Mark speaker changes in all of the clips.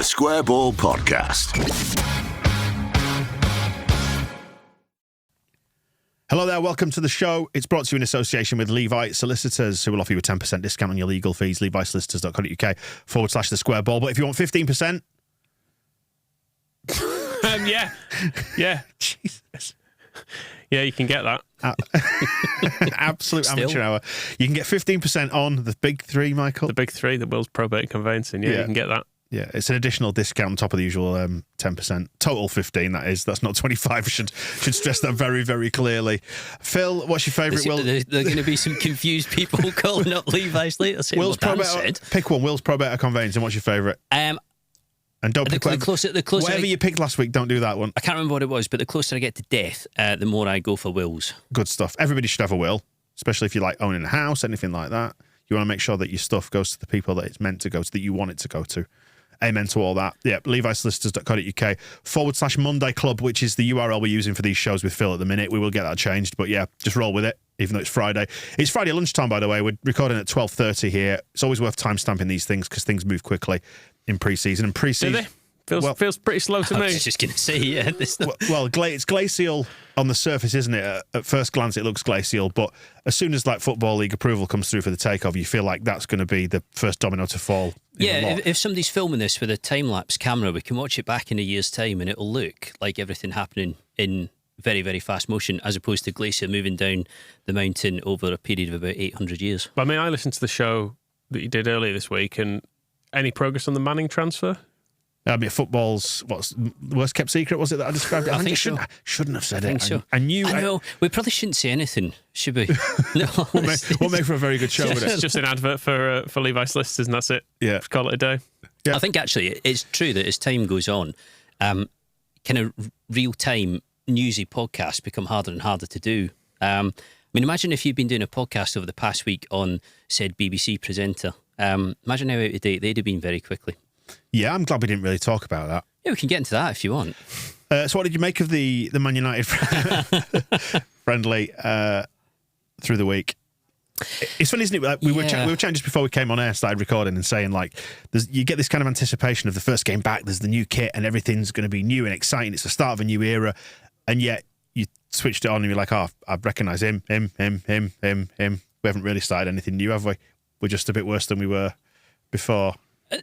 Speaker 1: Square Ball Podcast.
Speaker 2: Hello there, welcome to the show. It's brought to you in association with Levi Solicitors, who will offer you a 10% discount on your legal fees. levisolicitors.co.uk/the square ball. But if you want 15%...
Speaker 3: Yeah.
Speaker 2: Jesus.
Speaker 3: Yeah, you can get that.
Speaker 2: Absolute amateur hour. You can get 15% on the big three, Michael.
Speaker 3: The big three, the Will's Probate and Conveyancing. Yeah, you can get that.
Speaker 2: Yeah, it's an additional discount on top of the usual 10%. Total 15, that is. That's not 25. Should stress that very, very clearly. Phil, what's your favourite?
Speaker 4: There are going to be some confused people calling up Levi's later saying
Speaker 2: Will's
Speaker 4: what Dan said.
Speaker 2: Pick one. Will's Probate or Conveyancing. What's your favourite?
Speaker 4: And
Speaker 2: don't pick
Speaker 4: the closer
Speaker 2: whatever you picked last week, don't do that one.
Speaker 4: I can't remember what it was, but the closer I get to death, the more I go for Will's.
Speaker 2: Good stuff. Everybody should have a will, especially if you like owning a house, anything like that. You want to make sure that your stuff goes to the people that it's meant to go to, that you want it to go to. Amen to all that. Yeah, levisolicitors.co.uk/Monday Club, which is the URL we're using for these shows with Phil at the minute. We will get that changed, but yeah, just roll with it, even though it's Friday. It's Friday lunchtime, by the way. We're recording at 12:30 here. It's always worth time-stamping these things because things move quickly in pre-season. And pre-season...
Speaker 3: Do they? Feels pretty slow to me.
Speaker 4: I was just going to say, yeah.
Speaker 2: It's glacial on the surface, isn't it? At first glance, it looks glacial, but as soon as like Football League approval comes through for the takeover, you feel like that's going to be the first domino to fall.
Speaker 4: Yeah, if somebody's filming this with a time-lapse camera, we can watch it back in a year's time and it'll look like everything happening in very, very fast motion, as opposed to glacier moving down the mountain over a period of about 800 years.
Speaker 3: I mean, I listened to the show that you did earlier this week, and any progress on the Manning transfer?
Speaker 2: I mean, football's worst kept secret, was it that I described it?
Speaker 4: I think so.
Speaker 2: Shouldn't have said
Speaker 4: I
Speaker 2: it.
Speaker 4: think so.
Speaker 2: I knew.
Speaker 4: I know. We probably shouldn't say anything, should we? No.
Speaker 2: We'll make for a very good show with
Speaker 3: It's
Speaker 2: it.
Speaker 3: just an advert for Levi Solicitors, and that's it.
Speaker 2: Yeah.
Speaker 3: Just call it a day.
Speaker 2: Yeah.
Speaker 4: I think actually it's true that as time goes on, kind of real-time newsy podcasts become harder and harder to do. I mean, imagine if you'd been doing a podcast over the past week on said BBC presenter. Imagine how out of date they'd have been very quickly.
Speaker 2: Yeah, I'm glad we didn't really talk about that.
Speaker 4: Yeah, we can get into that if you want.
Speaker 2: So what did you make of the Man United friendly through the week? It's funny, isn't it? Like, we were chatting just before we came on air, started recording, and saying like, you get this kind of anticipation of the first game back. There's the new kit, and everything's going to be new and exciting. It's the start of a new era, and yet you switched it on, and you're like, oh, I recognise him. We haven't really started anything new, have we? We're just a bit worse than we were before.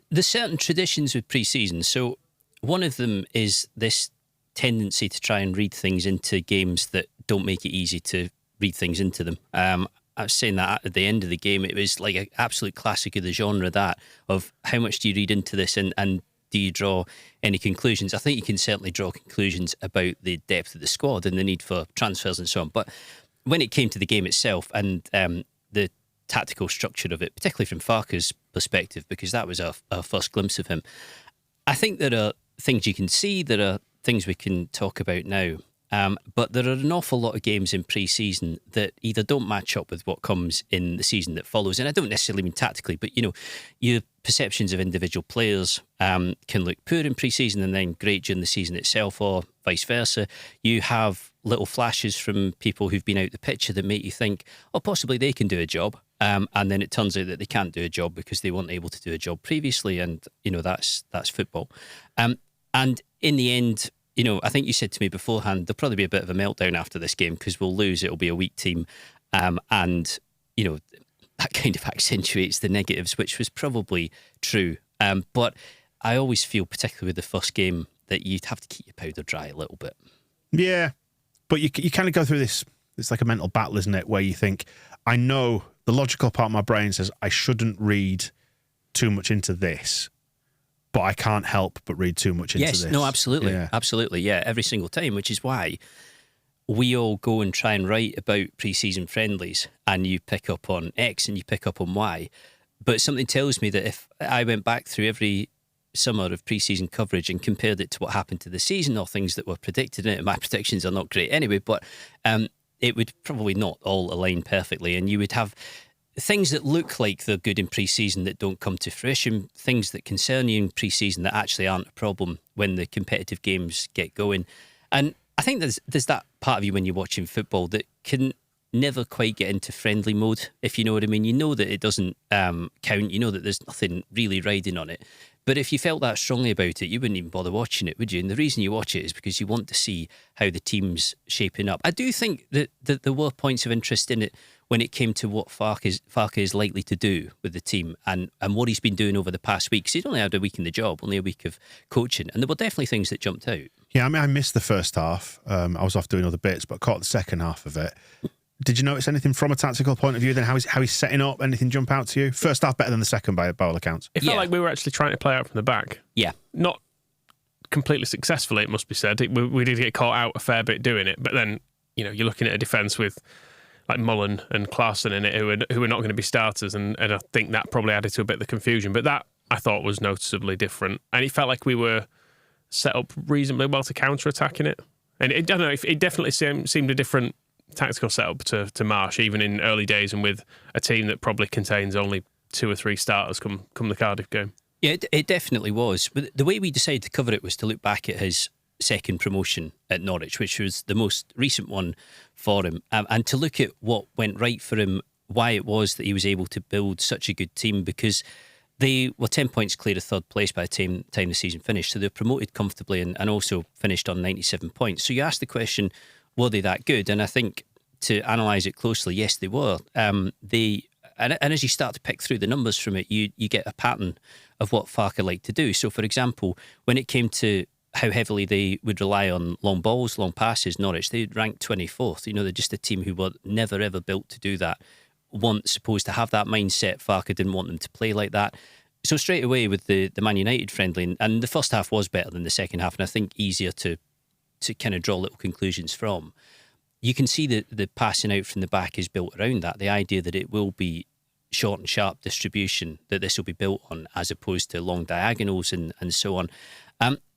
Speaker 4: There's certain traditions with pre-season. So one of them is this tendency to try and read things into games that don't make it easy to read things into them. I was saying that at the end of the game, it was like an absolute classic of the genre, that of how much do you read into this and do you draw any conclusions? I think you can certainly draw conclusions about the depth of the squad and the need for transfers and so on. But when it came to the game itself and the tactical structure of it, particularly from Farke's perspective, because that was our first glimpse of him, I think there are things you can see, there are things we can talk about now, but there are an awful lot of games in pre-season that either don't match up with what comes in the season that follows, and I don't necessarily mean tactically, but you know, your perceptions of individual players can look poor in pre-season and then great during the season itself, or vice versa. You have little flashes from people who've been out the picture that make you think, oh, possibly they can do a job. And then it turns out that they can't do a job because they weren't able to do a job previously. And, you know, that's football. And in the end, you know, I think you said to me beforehand, there'll probably be a bit of a meltdown after this game because we'll lose. It'll be a weak team. And, you know, that kind of accentuates the negatives, which was probably true. But I always feel, particularly with the first game, that you'd have to keep your powder dry a little bit.
Speaker 2: Yeah. But you kind of go through this, it's like a mental battle, isn't it? Where you think, I know the logical part of my brain says I shouldn't read too much into this, but I can't help but read too much into this.
Speaker 4: Yes, no, absolutely.
Speaker 2: Yeah.
Speaker 4: Absolutely, yeah, every single time, which is why we all go and try and write about pre-season friendlies, and you pick up on X and you pick up on Y. But something tells me that if I went back through every summer of pre-season coverage and compared it to what happened to the season or things that were predicted in it, my predictions are not great anyway, but it would probably not all align perfectly, and you would have things that look like they're good in pre-season that don't come to fruition, things that concern you in pre-season that actually aren't a problem when the competitive games get going. And I think there's that part of you when you're watching football that can never quite get into friendly mode, if you know what I mean. You know that it doesn't count. You know that there's nothing really riding on it. But if you felt that strongly about it, you wouldn't even bother watching it, would you? And the reason you watch it is because you want to see how the team's shaping up. I do think that there were points of interest in it when it came to what Farke is likely to do with the team and what he's been doing over the past week. 'Cause he's only had a week in the job, only a week of coaching. And there were definitely things that jumped out.
Speaker 2: Yeah, I mean, I missed the first half. I was off doing other bits, but caught the second half of it. Did you notice anything from a tactical point of view? Then how he's setting up? Anything jump out to you? First half better than the second by all accounts.
Speaker 3: It felt like we were actually trying to play out from the back.
Speaker 4: Yeah.
Speaker 3: Not completely successfully, it must be said. We did get caught out a fair bit doing it. But then, you're looking at a defence with like Mullen and Klaassen in it who are not going to be starters. And I think that probably added to a bit of the confusion. But that, I thought, was noticeably different. And it felt like we were set up reasonably well to counter-attack in it. And I don't know, it definitely seemed a different tactical setup to Marsh, even in early days and with a team that probably contains only 2 or 3 starters come the Cardiff game.
Speaker 4: Yeah, it definitely was. But the way we decided to cover it was to look back at his second promotion at Norwich, which was the most recent one for him, and to look at what went right for him, why it was that he was able to build such a good team, because they were 10 points clear of third place by the time the season finished. So they were promoted comfortably and also finished on 97 points. So you ask the question, were they that good? And I think to analyse it closely, yes, they were. And as you start to pick through the numbers from it, you get a pattern of what Farke liked to do. So, for example, when it came to how heavily they would rely on long balls, long passes, Norwich, they ranked 24th. They're just a team who were never, ever built to do that. Weren't supposed to have that mindset. Farke didn't want them to play like that. So straight away with the Man United friendly, and the first half was better than the second half, and I think easier to kind of draw little conclusions from. You can see that the passing out from the back is built around that. The idea that it will be short and sharp distribution that this will be built on, as opposed to long diagonals and so on.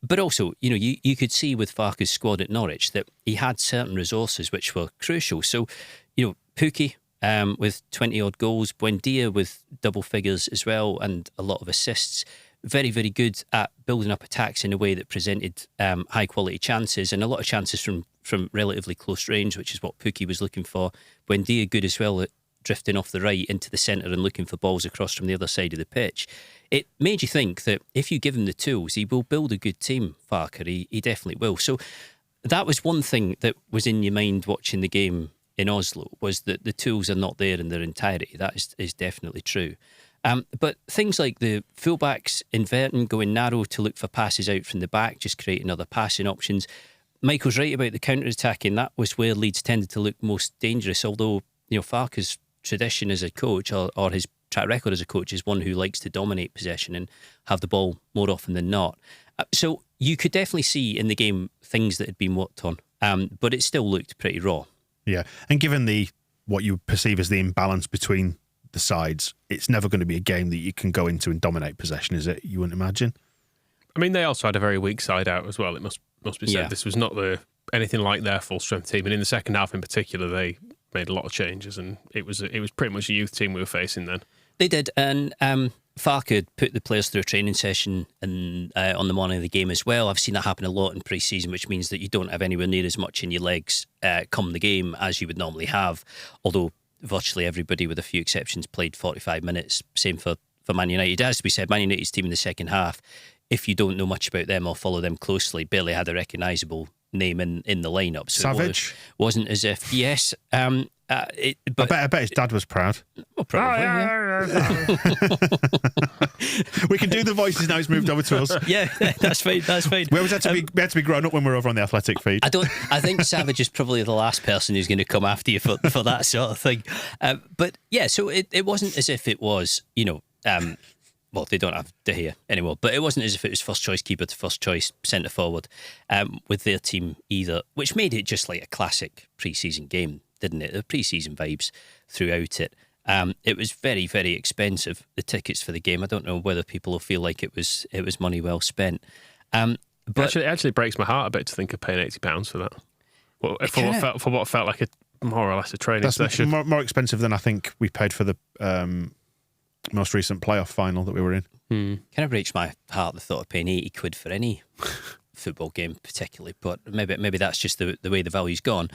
Speaker 4: But also, you could see with Farke's squad at Norwich that he had certain resources which were crucial. So, Pukki with 20-odd goals, Buendia with double figures as well, and a lot of assists. Very, very good at building up attacks in a way that presented high-quality chances, and a lot of chances from relatively close range, which is what Pukki was looking for. Buendia good as well at drifting off the right into the centre and looking for balls across from the other side of the pitch. It made you think that if you give him the tools, he will build a good team, Farke. He definitely will. So that was one thing that was in your mind watching the game in Oslo, was that the tools are not there in their entirety. That is definitely true. But things like the fullbacks inverting, going narrow to look for passes out from the back, just creating other passing options. Michael's right about the counter-attacking. That was where Leeds tended to look most dangerous, although Farke's tradition as a coach, or his track record as a coach, is one who likes to dominate possession and have the ball more often than not. So you could definitely see in the game things that had been worked on, but it still looked pretty raw. Yeah,
Speaker 2: and given what you perceive as the imbalance between the sides, it's never going to be a game that you can go into and dominate possession, is it? You wouldn't imagine.
Speaker 3: I mean, they also had a very weak side out as well. It must be said.
Speaker 4: Yeah.
Speaker 3: This was not anything like their full strength team, and in the second half in particular, they made a lot of changes, and it was pretty much a youth team we were facing then.
Speaker 4: They did, and Farke put the players through a training session on the morning of the game as well. I've seen that happen a lot in pre-season, which means that you don't have anywhere near as much in your legs come the game as you would normally have, although virtually everybody, with a few exceptions, played 45 minutes. Same for Man United. It has to be said, Man United's team in the second half, if you don't know much about them or follow them closely, barely had a recognisable name in the lineup. So
Speaker 2: Savage?
Speaker 4: It wasn't as if, yes.
Speaker 2: I bet his dad was proud.
Speaker 4: Well, probably, yeah.
Speaker 2: We can do the voices now. He's moved over to us.
Speaker 4: Yeah, that's fine.
Speaker 2: We had to be grown up when we were over on the Athletic feed.
Speaker 4: I think Savage is probably the last person who's going to come after you for that sort of thing. But yeah, so it wasn't as if it was, well, they don't have De Gea anymore, but it wasn't as if it was first choice keeper to first choice centre forward with their team either, which made it just like a classic pre-season game, didn't it? The pre-season vibes throughout it. It was very, very expensive, the tickets for the game. I don't know whether people will feel like it was money well spent. But
Speaker 3: it actually breaks my heart a bit to think of paying £80 for that. Well, for what felt like more or less a training session.
Speaker 2: More expensive than I think we paid for the most recent playoff final that we were in.
Speaker 4: Kind of breaks my heart, the thought of paying £80 for any football game particularly, but maybe that's just the way the value's gone.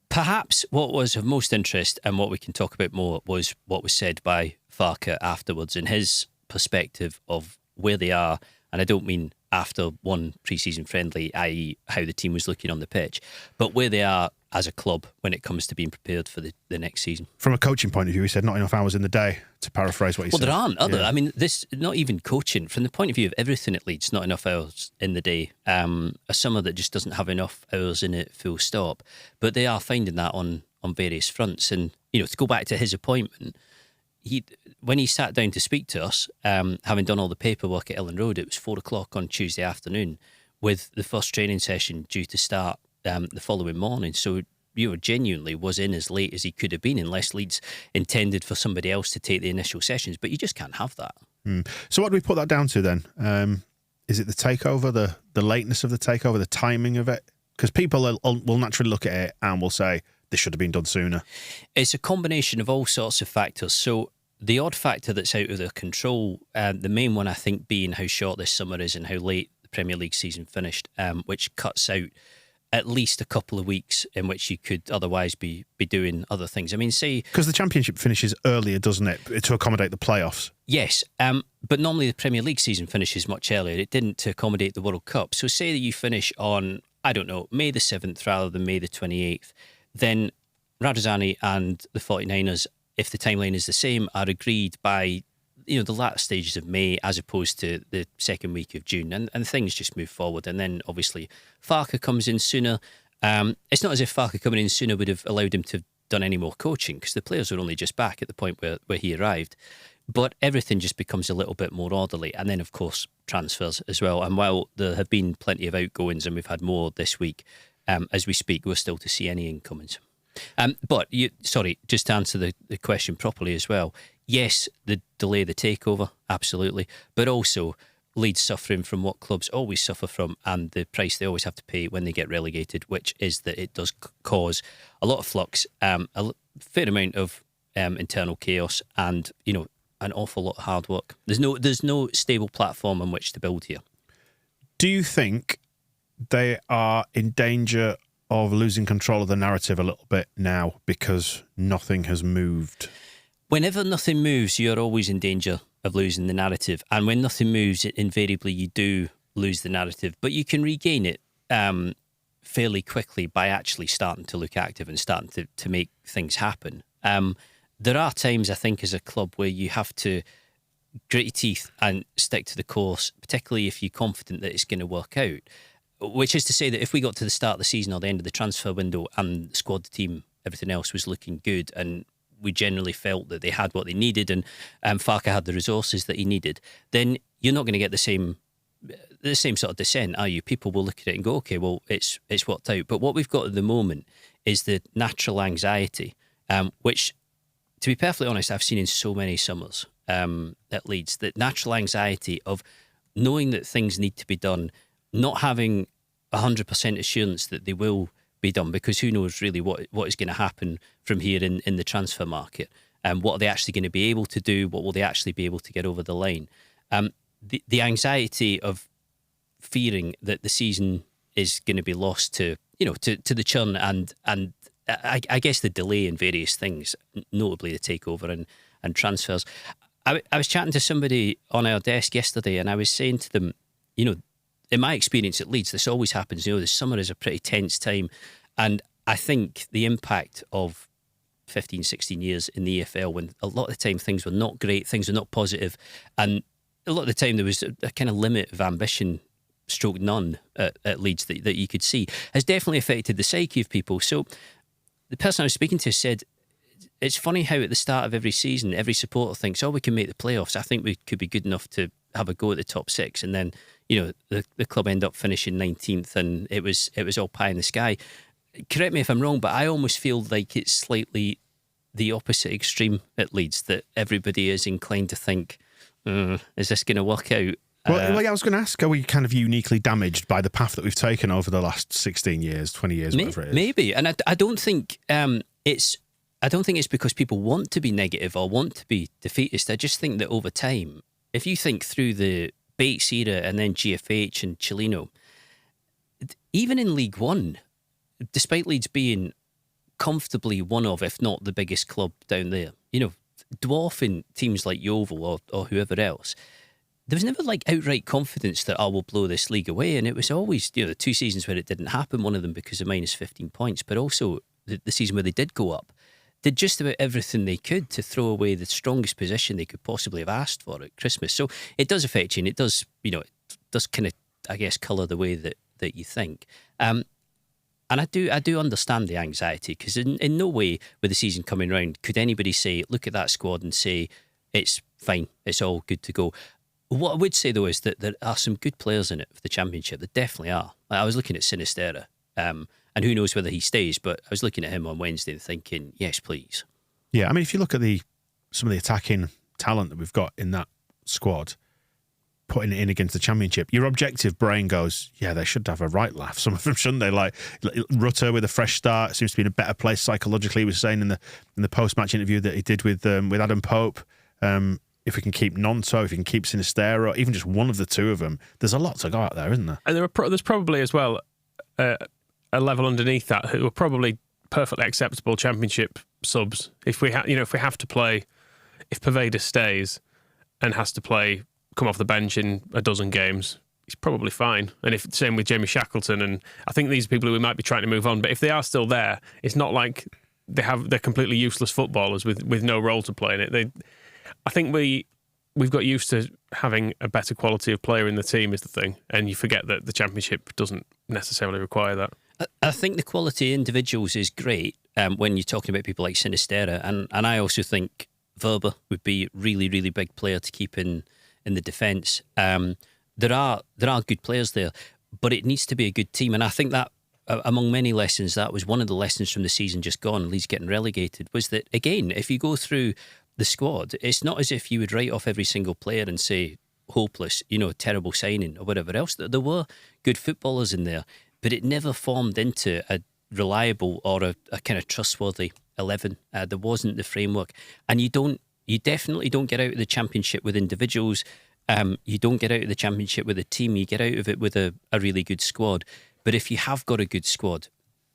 Speaker 4: Perhaps what was of most interest and what we can talk about more was what was said by Farke afterwards and his perspective of where they are. And I don't mean after one pre-season friendly, i.e. how the team was looking on the pitch, but where they are as a club when it comes to being prepared for the next season.
Speaker 2: From a coaching point of view, he said not enough hours in the day, to paraphrase what he said.
Speaker 4: Well, there aren't other.
Speaker 2: Yeah.
Speaker 4: I mean, this not even coaching. From the point of view of everything at Leeds, not enough hours in the day. A summer that just doesn't have enough hours in it, full stop. But they are finding that on various fronts. And, to go back to his appointment, when he sat down to speak to us, having done all the paperwork at Ellen Road, it was 4:00 on Tuesday afternoon, with the first training session due to start the following morning. So genuinely was in as late as he could have been, unless Leeds intended for somebody else to take the initial sessions. But you just can't have that.
Speaker 2: So what do we put that down to then? Is it the takeover, the lateness of the takeover, the timing of it? Because people will naturally look at it and will say, this should have been done sooner.
Speaker 4: It's a combination of all sorts of factors. So the odd factor that's out of their control, the main one I think being how short this summer is and how late the Premier League season finished, which cuts out at least a couple of weeks in which you could otherwise be doing other things. I mean, say...
Speaker 2: Because the Championship finishes earlier, doesn't it, to accommodate the playoffs?
Speaker 4: Yes, but normally the Premier League season finishes much earlier. It didn't to accommodate the World Cup. So say that you finish on, I don't know, May the 7th rather than May the 28th, then Radrizzani and the 49ers, if the timeline is the same, are agreed by the latter stages of May as opposed to the second week of June, and things just move forward. And then obviously Farke comes in sooner. It's not as if Farke coming in sooner would have allowed him to have done any more coaching, because the players were only just back at the point where he arrived. But everything just becomes a little bit more orderly. And then, of course, transfers as well. And while there have been plenty of outgoings, and we've had more this week, as we speak, we're still to see any incomings. But just to answer the question properly as well, yes, the delay, the takeover, absolutely. But also Leeds suffering from what clubs always suffer from, and the price they always have to pay when they get relegated, which is that it does cause a lot of flux, a fair amount of internal chaos, and an awful lot of hard work. There's no stable platform on which to build here.
Speaker 2: Do you think they are in danger of losing control of the narrative a little bit now because nothing has moved?
Speaker 4: Whenever nothing moves, you're always in danger of losing the narrative. And when nothing moves, invariably you do lose the narrative. But you can regain it fairly quickly by actually starting to look active and starting to make things happen. There are times, I think, as a club where you have to grit your teeth and stick to the course, particularly if you're confident that it's going to work out. Which is to say that if we got to the start of the season or the end of the transfer window and the squad, the team, everything else was looking good, and we generally felt that they had what they needed, and Farke had the resources that he needed, then you're not going to get the same sort of descent, are you? People will look at it and go, okay, well, it's worked out. But what we've got at the moment is the natural anxiety, which, to be perfectly honest, I've seen in so many summers at Leeds, that natural anxiety of knowing that things need to be done, not having 100% assurance that they will be done, because who knows really what is going to happen from here in the transfer market, and what are they actually going to be able to do, what will they actually be able to get over the line. The anxiety of fearing that the season is going to be lost to the churn and I guess the delay in various things, notably the takeover and transfers. I was chatting to somebody on our desk yesterday, and I was saying to them, in my experience at Leeds, this always happens. The summer is a pretty tense time. And I think the impact of 15, 16 years in the EFL, when a lot of the time things were not great, things were not positive, and a lot of the time there was a kind of limit of ambition, stroke none, at Leeds that you could see, has definitely affected the psyche of people. So the person I was speaking to said, it's funny how at the start of every season, every supporter thinks, we can make the playoffs. I think we could be good enough to have a go at the top six. And then, the club end up finishing 19th, and it was all pie in the sky. Correct me if I'm wrong, but I almost feel like it's slightly the opposite extreme at Leeds, that everybody is inclined to think, is this going to work out?
Speaker 2: Well, I was going to ask, are we kind of uniquely damaged by the path that we've taken over the last 16 years, 20 years, whatever it is?
Speaker 4: Maybe. And I don't think it's because people want to be negative or want to be defeatist. I just think that over time, if you think through the Bates era and then GFH and Chilino, even in League One, despite Leeds being comfortably one of, if not the biggest club down there. Dwarfing teams like Yeovil or whoever else. There was never like outright confidence that I will blow this league away, and it was always the 2 seasons where it didn't happen. One of them because of minus 15 points, but also the season where they did go up, did just about everything they could to throw away the strongest position they could possibly have asked for at Christmas. So it does affect you, and it does it does kind of, I guess, colour the way that you think. And I do understand the anxiety, because in no way with the season coming round could anybody say, look at that squad and say it's fine, it's all good to go. What I would say, though, is that there are some good players in it for the Championship. There definitely are. I was looking at Sinisterra, and who knows whether he stays, but I was looking at him on Wednesday and thinking, yes, please.
Speaker 2: Yeah, I mean, if you look at some of the attacking talent that we've got in that squad, putting it in against the Championship, your objective brain goes, yeah, they should have a right laugh. Some of them, shouldn't they? Like Rutter with a fresh start seems to be in a better place psychologically. He was saying in the post-match interview that he did with Adam Pope. If we can keep Nonto, if we can keep Sinisterra, even just one of the two of them, there's a lot to go out there, isn't there? And
Speaker 3: there's probably as well a level underneath that who are probably perfectly acceptable Championship subs. If we have to play, if Poveda stays and has to come off the bench in a dozen games, he's probably fine. And if same with Jamie Shackleton, and I think these are people who we might be trying to move on. But if they are still there, it's not like they're completely useless footballers with no role to play in it. I think we've got used to having a better quality of player in the team is the thing, and you forget that the Championship doesn't necessarily require that.
Speaker 4: I think the quality of individuals is great when you're talking about people like Sinisterra, and I also think Verba would be a really, really big player to keep in the defence. There are good players there, but it needs to be a good team, and I think that among many lessons, that was one of the lessons from the season just gone, Leeds getting relegated, was that, again, if you go through the squad, it's not as if you would write off every single player and say hopeless, terrible signing or whatever else. There were good footballers in there, but it never formed into a reliable or a kind of trustworthy 11. There wasn't the framework, and you definitely don't get out of the Championship with individuals. You don't get out of the Championship with a team. You get out of it with a really good squad. But if you have got a good squad,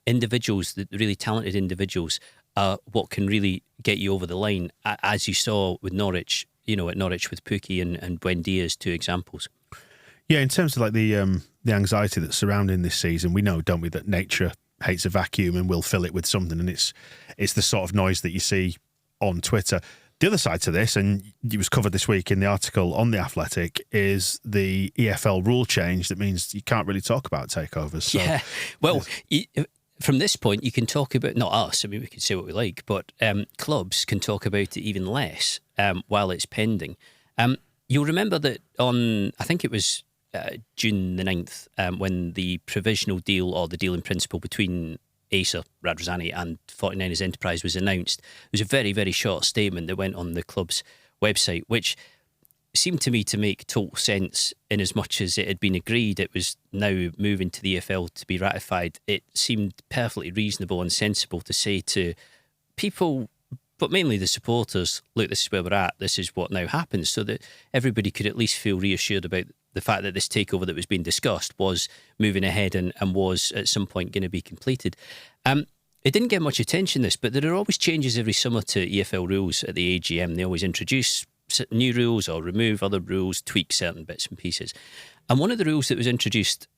Speaker 4: individuals, the really talented individuals, are what can really get you over the line, as you saw with Norwich, at Norwich with Pukki and Buendia as 2 examples.
Speaker 2: Yeah, in terms of like the anxiety that's surrounding this season, we know, don't we, that nature hates a vacuum and will fill it with something, and it's the sort of noise that you see on Twitter. The other side to this, and it was covered this week in the article on The Athletic, is the EFL rule change that means you can't really talk about takeovers. So,
Speaker 4: yeah, well, from this point, you can talk about, not us, I mean, we can say what we like, but clubs can talk about it even less while it's pending. You'll remember that on, I think it was June the 9th, when the provisional deal, or the deal in principle between Acer, Radrazani and 49ers Enterprise was announced, there was a very, very short statement that went on the club's website, which seemed to me to make total sense in as much as it had been agreed it was now moving to the EFL to be ratified. It seemed perfectly reasonable and sensible to say to people, but mainly the supporters, look, this is where we're at, this is what now happens, so that everybody could at least feel reassured about the fact that this takeover that was being discussed was moving ahead and was at some point going to be completed. It didn't get much attention, this, but there are always changes every summer to EFL rules at the AGM. They always introduce new rules or remove other rules, tweak certain bits and pieces. And one of the rules that was introduced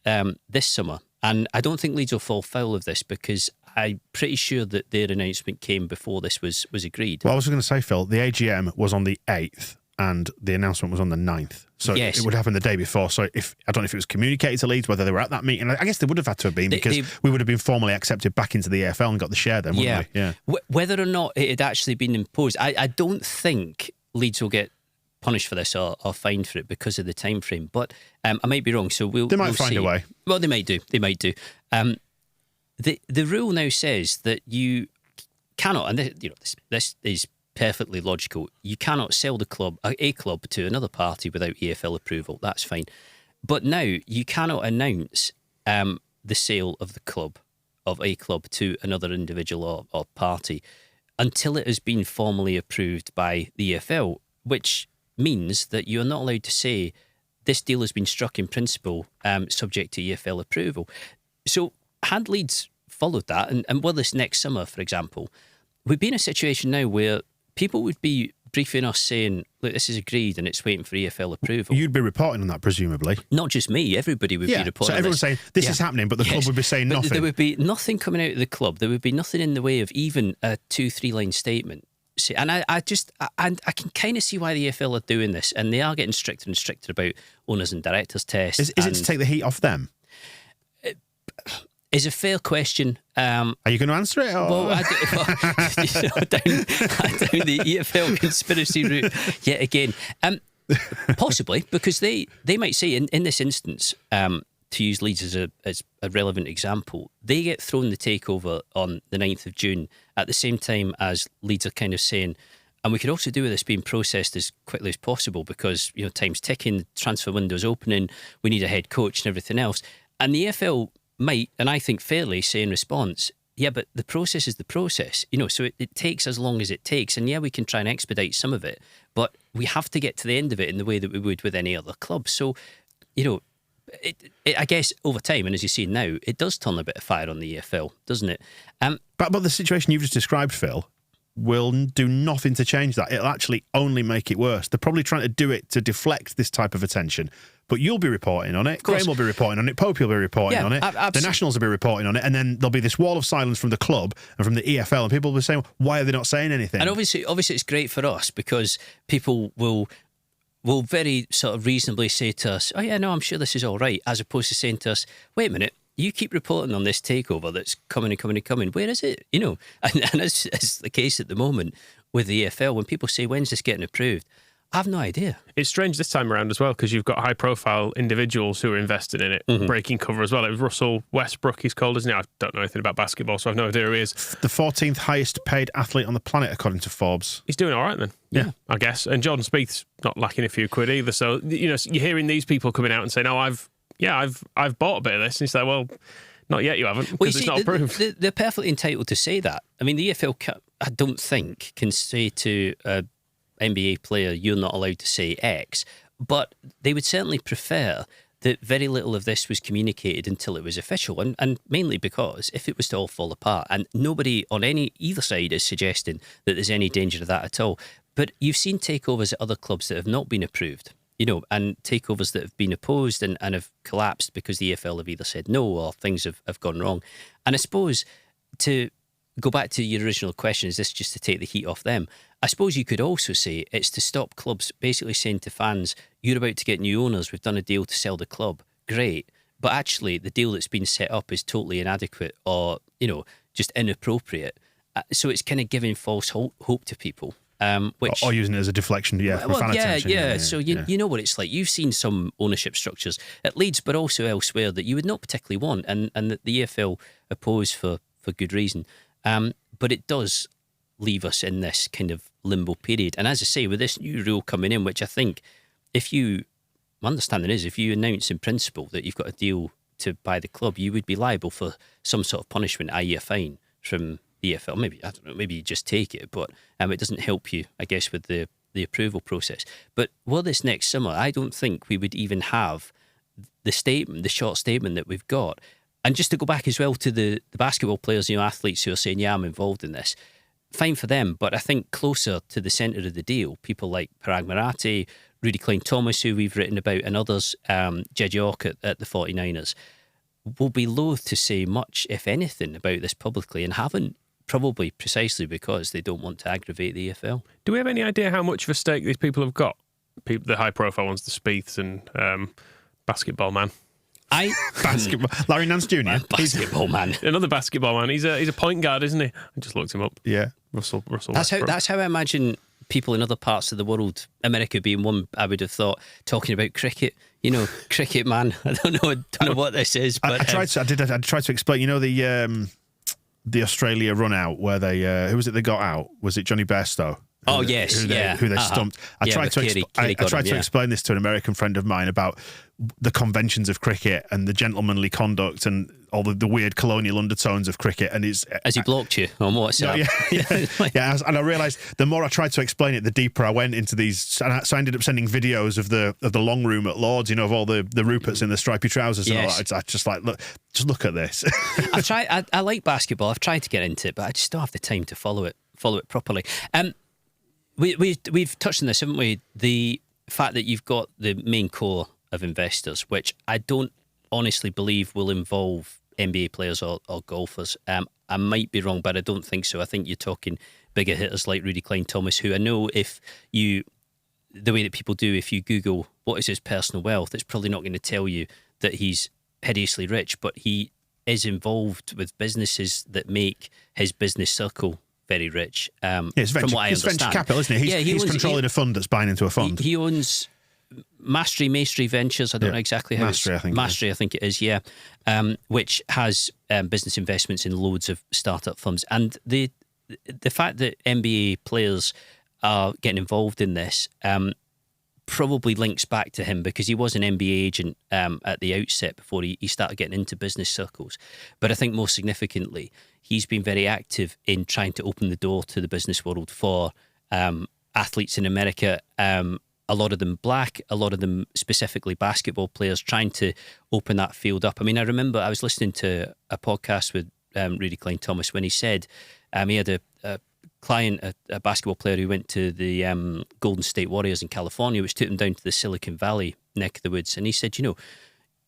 Speaker 4: this summer, and I don't think Leeds will fall foul of this because I'm pretty sure that their announcement came before this was agreed.
Speaker 2: Well, I was going to say, Phil, the AGM was on the 8th and the announcement was on the 9th. So yes, it would happen the day before. So I don't know if it was communicated to Leeds, whether they were at that meeting. I guess they would have had to have been because we would have been formally accepted back into the EFL and got the share then, wouldn't we? Yeah.
Speaker 4: Whether or not it had actually been imposed, I don't think Leeds will get punished for this or fined for it because of the time frame. But I might be wrong, so we'll
Speaker 2: find
Speaker 4: see.
Speaker 2: A way.
Speaker 4: Well, they might do. The rule now says that you cannot, and this is perfectly logical. You cannot sell a club to another party without EFL approval. That's fine. But now you cannot announce the sale of a club to another individual or party until it has been formally approved by the EFL, which means that you're not allowed to say this deal has been struck in principle subject to EFL approval. So had Leeds followed that. And well, this next summer, for example, we'd be in a situation now where people would be briefing us saying, look, this is agreed and it's waiting for EFL approval.
Speaker 2: You'd be reporting on that, presumably.
Speaker 4: Not just me, everybody would be reporting
Speaker 2: so everyone's saying, this is happening, but the club would be saying nothing.
Speaker 4: There would be nothing coming out of the club. There would be nothing in the way of even a 2-3 line statement. And I can kind of see why the EFL are doing this, and they are getting stricter and stricter about owners and directors tests.
Speaker 2: Is it to take the heat off them?
Speaker 4: Is a fair question.
Speaker 2: Are you going to answer it? Or?
Speaker 4: Well, down the EFL conspiracy route yet again. Possibly, because they might say in this instance, to use Leeds as a relevant example, they get thrown the takeover on the 9th of June at the same time as Leeds are kind of saying, and we could also do with this being processed as quickly as possible because, time's ticking, the transfer window's opening, we need a head coach and everything else. And the EFL might, and I think fairly, say in response, yeah, but the process is the process, so it takes as long as it takes. And yeah, we can try and expedite some of it, but we have to get to the end of it in the way that we would with any other club. So, I guess over time, and as you see now, it does turn a bit of fire on the EFL, doesn't it?
Speaker 2: But the situation you've just described, Phil, will do nothing to change that. It'll actually only make it worse. They're probably trying to do it to deflect this type of attention. But you'll be reporting on it. Graham will be reporting on it. Pope will be reporting on it. The Nationals will be reporting on it. And then there'll be this wall of silence from the club and from the EFL. And people will be saying, why are they not saying anything?
Speaker 4: And obviously it's great for us because people will very sort of reasonably say to us, oh yeah, no, I'm sure this is all right, as opposed to saying to us, wait a minute, you keep reporting on this takeover that's coming and coming and coming. Where is it? And as the case at the moment with the EFL, when people say, when's this getting approved? I have no idea.
Speaker 3: It's strange this time around as well because you've got high-profile individuals who are invested in it, breaking cover as well. It was Russell Westbrook, he's called, isn't he? I don't know anything about basketball, so I've no idea who he is.
Speaker 2: The 14th highest-paid athlete on the planet, according to Forbes.
Speaker 3: He's doing all right then,
Speaker 2: yeah,
Speaker 3: I guess. And Jordan Spieth's not lacking a few quid either. So you're hearing these people coming out and saying, "Oh, I've bought a bit of this," and you say, "Well, not yet, you haven't, because it's not approved."
Speaker 4: They're perfectly entitled to say that. I mean, the EFL, I don't think, can say to a NBA player, you're not allowed to say X, but they would certainly prefer that very little of this was communicated until it was official, and mainly because if it was to all fall apart, and nobody on either side is suggesting that there's any danger of that at all, but you've seen takeovers at other clubs that have not been approved, and takeovers that have been opposed and have collapsed because the EFL have either said no or things have gone wrong. And I suppose, to go back to your original question, is this just to take the heat off them? I suppose you could also say it's to stop clubs basically saying to fans, you're about to get new owners, we've done a deal to sell the club, great, but actually the deal that's been set up is totally inadequate or, just inappropriate. So it's kind of giving false hope to people. Which,
Speaker 2: or using it as a deflection, for fan attention.
Speaker 4: Yeah. So you know what it's like. You've seen some ownership structures at Leeds, but also elsewhere that you would not particularly want, and that the EFL oppose for good reason. But it does leave us in this kind of limbo period. And as I say, with this new rule coming in, which I think, my understanding is, if you announce in principle that you've got a deal to buy the club, you would be liable for some sort of punishment, i.e. a fine from the EFL. Maybe, I don't know, maybe you just take it, but it doesn't help you, I guess, with the approval process. But this next summer, I don't think we would even have the short statement that we've got. And just to go back as well to the basketball players, athletes who are saying, yeah, I'm involved in this, fine for them, but I think closer to the centre of the deal, people like Parag Marathi, Rudy Klein-Thomas, who we've written about, and others, Jedji Ork at the 49ers, will be loath to say much, if anything, about this publicly, and haven't, probably precisely because they don't want to aggravate the EFL.
Speaker 3: Do we have any idea how much of a stake these people have got? The high-profile ones, the Spieths and basketball man.
Speaker 2: Basketball. Larry Nance Jr.
Speaker 4: Basketball man.
Speaker 3: Another basketball man. He's a point guard, isn't he? I just looked him up.
Speaker 2: Yeah.
Speaker 3: Russell
Speaker 4: That's how I imagine people in other parts of the world, America being one, I would have thought, talking about cricket. Cricket man. I don't know what this is. But
Speaker 2: I tried to explain. The Australia run out where they who was it they got out? Was it Johnny Bairstow
Speaker 4: Oh yes,
Speaker 2: who they stumped. I tried to explain this to an American friend of mine about the conventions of cricket and the gentlemanly conduct and all the weird colonial undertones of cricket. And
Speaker 4: has he blocked you on WhatsApp?
Speaker 2: Yeah. And I realised the more I tried to explain it, the deeper I went into these. So I ended up sending videos of the long room at Lord's, of all the Ruperts in the stripy trousers and all that. I just like, look at this.
Speaker 4: I've tried. I like basketball. I've tried to get into it, but I just don't have the time to follow it properly. We've touched on this, haven't we? The fact that you've got the main core of investors, which I don't honestly believe will involve NBA players or golfers. I might be wrong, but I don't think so. I think you're talking bigger hitters like Rudy Klein-Thomas, who I know the way that people do, if you Google what is his personal wealth, it's probably not going to tell you that he's hideously rich, but he is involved with businesses that make his business circle very rich.
Speaker 2: It's venture capital, isn't it? He's controlling a fund that's buying into a fund.
Speaker 4: He owns Mastery Ventures. I don't know exactly how
Speaker 2: Mastery,
Speaker 4: I think it is. Yeah, which has business investments in loads of startup firms. And the fact that NBA players are getting involved in this probably links back to him, because he was an NBA agent at the outset before he started getting into business circles. But I think more significantly, he's been very active in trying to open the door to the business world for athletes in America. A lot of them black, a lot of them specifically basketball players, trying to open that field up. I mean, I remember I was listening to a podcast with Rudy Klein-Thomas when he said he had a client, a basketball player who went to the Golden State Warriors in California, which took him down to the Silicon Valley neck of the woods. And he said,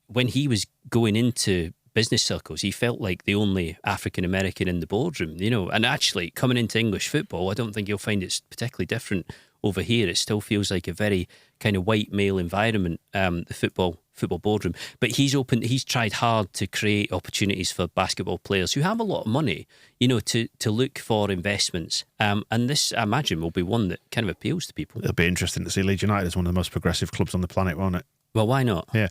Speaker 4: when he was going into business circles, he felt like the only African American in the boardroom, and actually coming into English football, I don't think you'll find it's particularly different over here. It still feels like a very kind of white male environment, the football boardroom. But he's tried hard to create opportunities for basketball players who have a lot of money, to look for investments. And this, I imagine, will be one that kind of appeals to people.
Speaker 2: It'll be interesting to see Leeds United as one of the most progressive clubs on the planet, won't it?
Speaker 4: Well, why not?
Speaker 2: Yeah.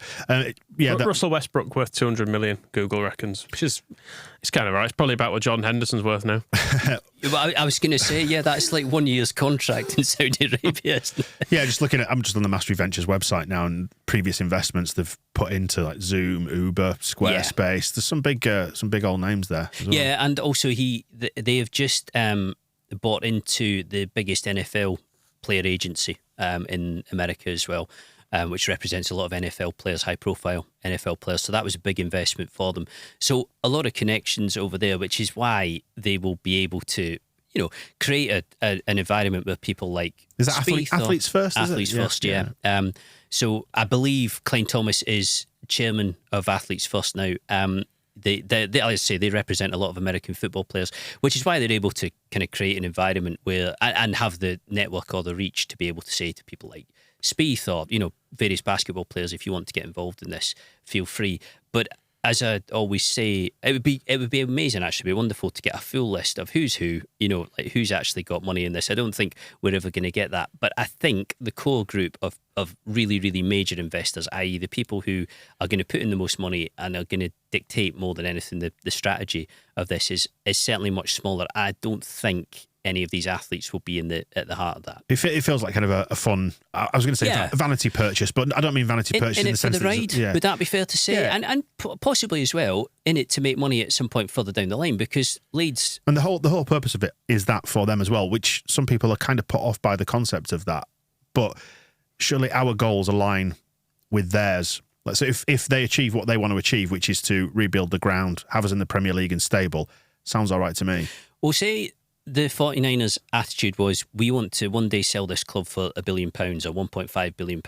Speaker 3: Russell Westbrook worth 200 million, Google reckons, which is, it's kind of right. It's probably about what Jordan Henderson's worth now.
Speaker 4: Well, I was going to say, that's like 1 year's contract in Saudi Arabia.
Speaker 2: Yeah, I'm just on the Mastery Ventures website now, and previous investments they've put into like Zoom, Uber, Squarespace. There's some big old names there. As well.
Speaker 4: Yeah, and also they have just bought into the biggest NFL player agency in America as well. Which represents a lot of NFL players, high-profile NFL players. So that was a big investment for them. So a lot of connections over there, which is why they will be able to, create an environment where people like...
Speaker 2: Is that Athletes First?
Speaker 4: Athletes First, yeah. So I believe Klein-Thomas is chairman of Athletes First now. They represent a lot of American football players, which is why they're able to kind of create an environment where and have the network or the reach to be able to say to people like Spieth or various basketball players, if you want to get involved in this, feel free. But as I always say, it would be amazing, actually, it'd be wonderful to get a full list of who's who, like who's actually got money in this. I don't think we're ever going to get that, but I think the core group of really, really major investors, i.e. the people who are going to put in the most money and are going to dictate more than anything the strategy of this is certainly much smaller. I don't think any of these athletes will be at the heart of that.
Speaker 2: It feels like kind of a fun, I was going to say vanity purchase, but I don't mean vanity purchase in the sense
Speaker 4: for the ride, would that be fair to say?
Speaker 2: Yeah.
Speaker 4: And possibly as well, in it to make money at some point further down the line, because Leeds...
Speaker 2: And the whole purpose of it is that for them as well, which some people are kind of put off by the concept of that. But surely our goals align with theirs. So if they achieve what they want to achieve, which is to rebuild the ground, have us in the Premier League and stable, sounds all right to me.
Speaker 4: Well, say the 49ers attitude was, we want to one day sell this club for £1 billion or £1.5 billion.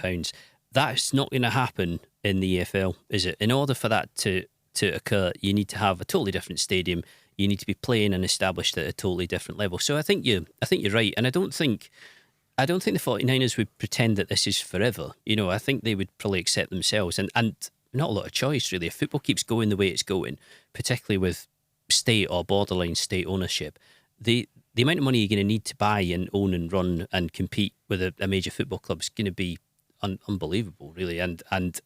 Speaker 4: That's not going to happen in the EFL, is it? In order for that to occur, you need to have a totally different stadium. You need to be playing and established at a totally different level. So I think you're right, and I don't think the 49ers would pretend that this is forever. I think they would probably accept themselves, and not a lot of choice really. If football keeps going the way it's going, particularly with state or borderline state ownership, the amount of money you're going to need to buy and own and run and compete with a major football club is going to be unbelievable, really, and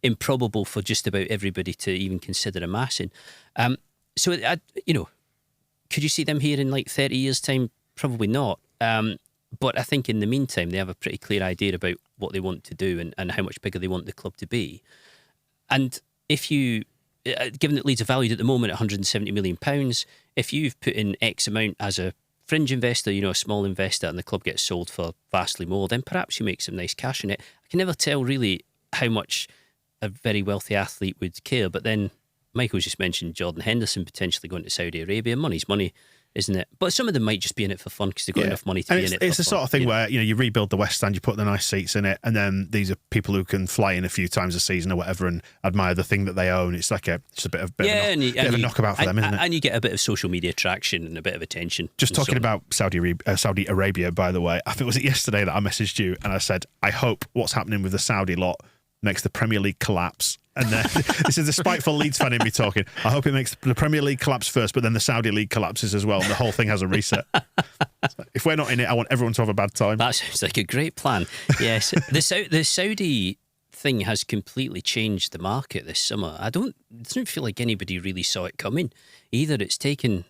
Speaker 4: improbable for just about everybody to even consider amassing. So, could you see them here in like 30 years' time? Probably not. But I think in the meantime, they have a pretty clear idea about what they want to do and how much bigger they want the club to be. And if you, given that Leeds are valued at the moment at £170 million, if you've put in X amount as a fringe investor, a small investor, and the club gets sold for vastly more, then perhaps you make some nice cash in it. I can never tell really how much a very wealthy athlete would care. But then Michael's just mentioned Jordan Henderson potentially going to Saudi Arabia. Money's money, isn't it? But some of them might just be in it for fun because they've got enough money to be in it.
Speaker 2: It's the sort of thing where you rebuild the West Stand, you put the nice seats in it, and then these are people who can fly in a few times a season or whatever and admire the thing that they own. It's like just a bit of a knockabout for them, isn't it?
Speaker 4: And you get a bit of social media traction and a bit of attention.
Speaker 2: Just talking about Saudi Arabia, by the way, I think was it yesterday that I messaged you and I said, I hope what's happening with the Saudi lot makes the Premier League collapse. And then this is the spiteful Leeds fan in me talking. I hope it makes the Premier League collapse first, but then the Saudi League collapses as well, and the whole thing has a reset. So if we're not in it, I want everyone to have a bad time.
Speaker 4: That sounds like a great plan. Yes, the Saudi thing has completely changed the market this summer. It doesn't feel like anybody really saw it coming. Either it's taken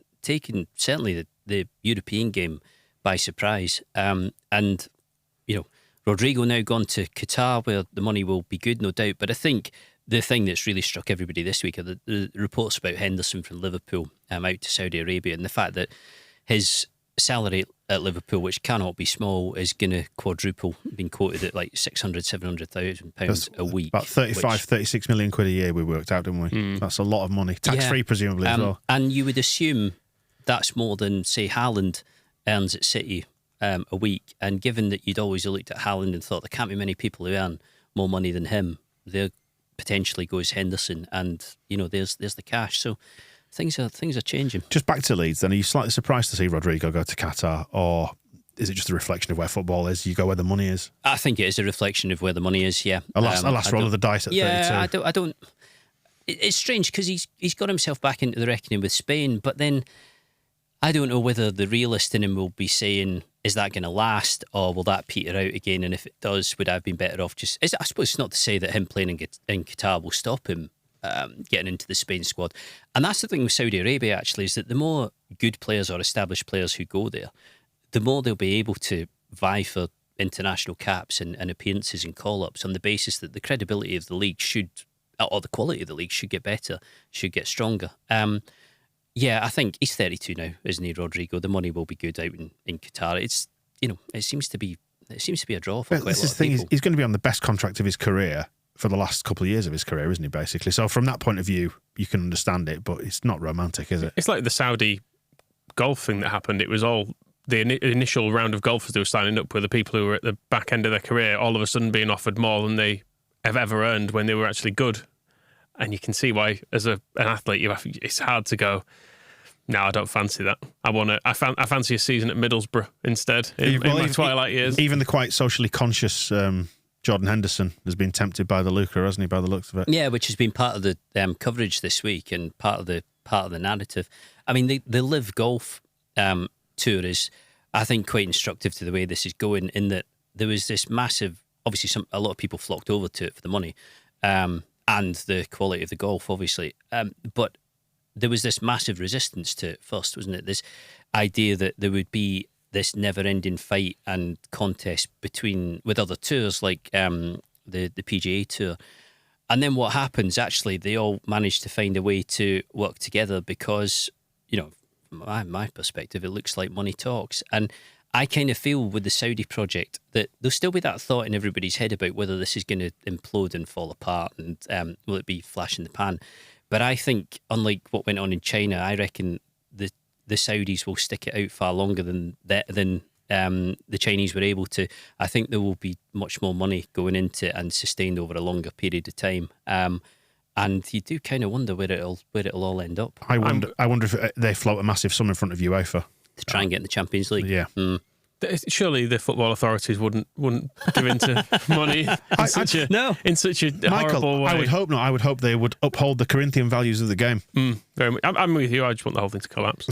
Speaker 4: certainly the European game by surprise, and Rodrigo now gone to Qatar, where the money will be good, no doubt. But I think the thing that's really struck everybody this week are the reports about Henderson from Liverpool out to Saudi Arabia, and the fact that his salary at Liverpool, which cannot be small, is going to quadruple, being quoted at like £600,000-700,000 a week.
Speaker 2: About 36 million quid a year we worked out, didn't we? That's a lot of money. Tax-free, presumably, as well.
Speaker 4: And you would assume that's more than, say, Haaland earns at City a week. And given that you'd always looked at Haaland and thought there can't be many people who earn more money than him, there potentially goes Henderson, and there's the cash. So things are changing. Just
Speaker 2: back to Leeds, then, are you slightly surprised to see Rodrigo go to Qatar, or is it just a reflection of where football is? You go where the money is.
Speaker 4: I think it is a reflection of where the money is. Yeah,
Speaker 2: a last roll of the dice at 32.
Speaker 4: I don't. It's strange because he's got himself back into the reckoning with Spain, but then I don't know whether the realist in him will be saying, is that going to last, or will that peter out again? And if it does, would I have been better off just... I suppose it's not to say that him playing in Qatar will stop him getting into the Spain squad. And that's the thing with Saudi Arabia, actually, is that the more good players or established players who go there, the more they'll be able to vie for international caps and appearances and call-ups on the basis that the credibility of the league should, or the quality of the league should get better, should get stronger. Yeah, I think he's 32 now, isn't he, Rodrigo? The money will be good out in Qatar. It's it seems to be a draw for quite a lot of people.
Speaker 2: He's going to be on the best contract of his career for the last couple of years of his career, isn't he, basically? So from that point of view, you can understand it, but it's not romantic, is it?
Speaker 3: It's like the Saudi golf thing that happened. It was all the initial round of golfers they were signing up with, the people who were at the back end of their career, all of a sudden being offered more than they have ever earned when they were actually good. And you can see why, as an athlete, it's hard to go, no, I don't fancy that. I fancy a season at Middlesbrough instead in my twilight years.
Speaker 2: Even the quite socially conscious Jordan Henderson has been tempted by the lucre, hasn't he, by the looks of it?
Speaker 4: Yeah, which has been part of the coverage this week and part of the narrative. I mean, the Live Golf tour is, I think, quite instructive to the way this is going, in that there was this massive, obviously a lot of people flocked over to it for the money and the quality of the golf, obviously. But there was this massive resistance to it first, wasn't it? This idea that there would be this never-ending fight and contest with other tours like the PGA Tour. And then what happens, actually, they all manage to find a way to work together because, from my perspective, it looks like money talks. And I kind of feel with the Saudi project that there'll still be that thought in everybody's head about whether this is going to implode and fall apart and will it be flash in the pan. But I think, unlike what went on in China, I reckon the Saudis will stick it out far longer than the Chinese were able to. I think there will be much more money going into it and sustained over a longer period of time. And you do kind of wonder where it'll all end up.
Speaker 2: I wonder if they float a massive sum in front of UEFA
Speaker 4: to try and get in the Champions League.
Speaker 2: Yeah.
Speaker 3: Surely the football authorities wouldn't give into money in such a
Speaker 2: Michael,
Speaker 3: horrible way.
Speaker 2: I would hope not. I would hope they would uphold the Corinthian values of the game.
Speaker 3: Very much. I'm with you. I just want the whole thing to collapse.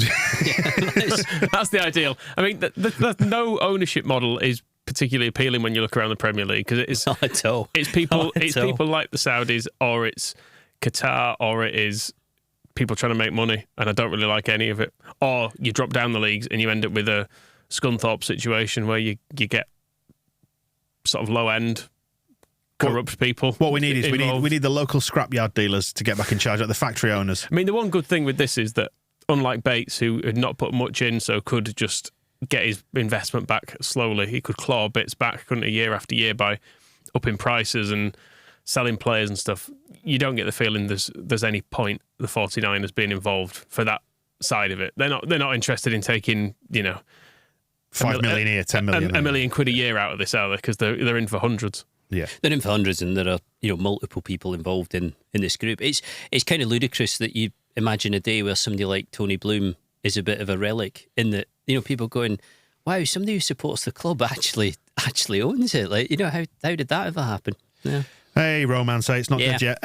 Speaker 3: That's the ideal. I mean, the no ownership model is particularly appealing when you look around the Premier League, because it's
Speaker 4: not at all.
Speaker 3: It's people. It's people like the Saudis, or it's Qatar, or it is people trying to make money, and I don't really like any of it. Or you drop down the leagues and you end up with a Scunthorpe situation where you get sort of low end corrupt people.
Speaker 2: What we need is
Speaker 3: involved.
Speaker 2: we need the local scrapyard dealers to get back in charge, like the factory owners.
Speaker 3: I mean, the one good thing with this is that unlike Bates, who had not put much in, so could just get his investment back slowly, he could claw bits back, couldn't he, year after year by upping prices and selling players and stuff. You don't get the feeling there's any point the 49ers being involved for that side of it. They're not interested in taking,
Speaker 2: 5 million here, 10 million.
Speaker 3: $1 million a year out of this, are they? Because they're in for hundreds.
Speaker 2: Yeah,
Speaker 4: they're in for hundreds, and there are multiple people involved in this group. It's kind of ludicrous that you imagine a day where somebody like Tony Bloom is a bit of a relic in that people going, wow, somebody who supports the club actually owns it. Like, how did that ever happen? Yeah.
Speaker 2: Hey, romance, it's not dead yet.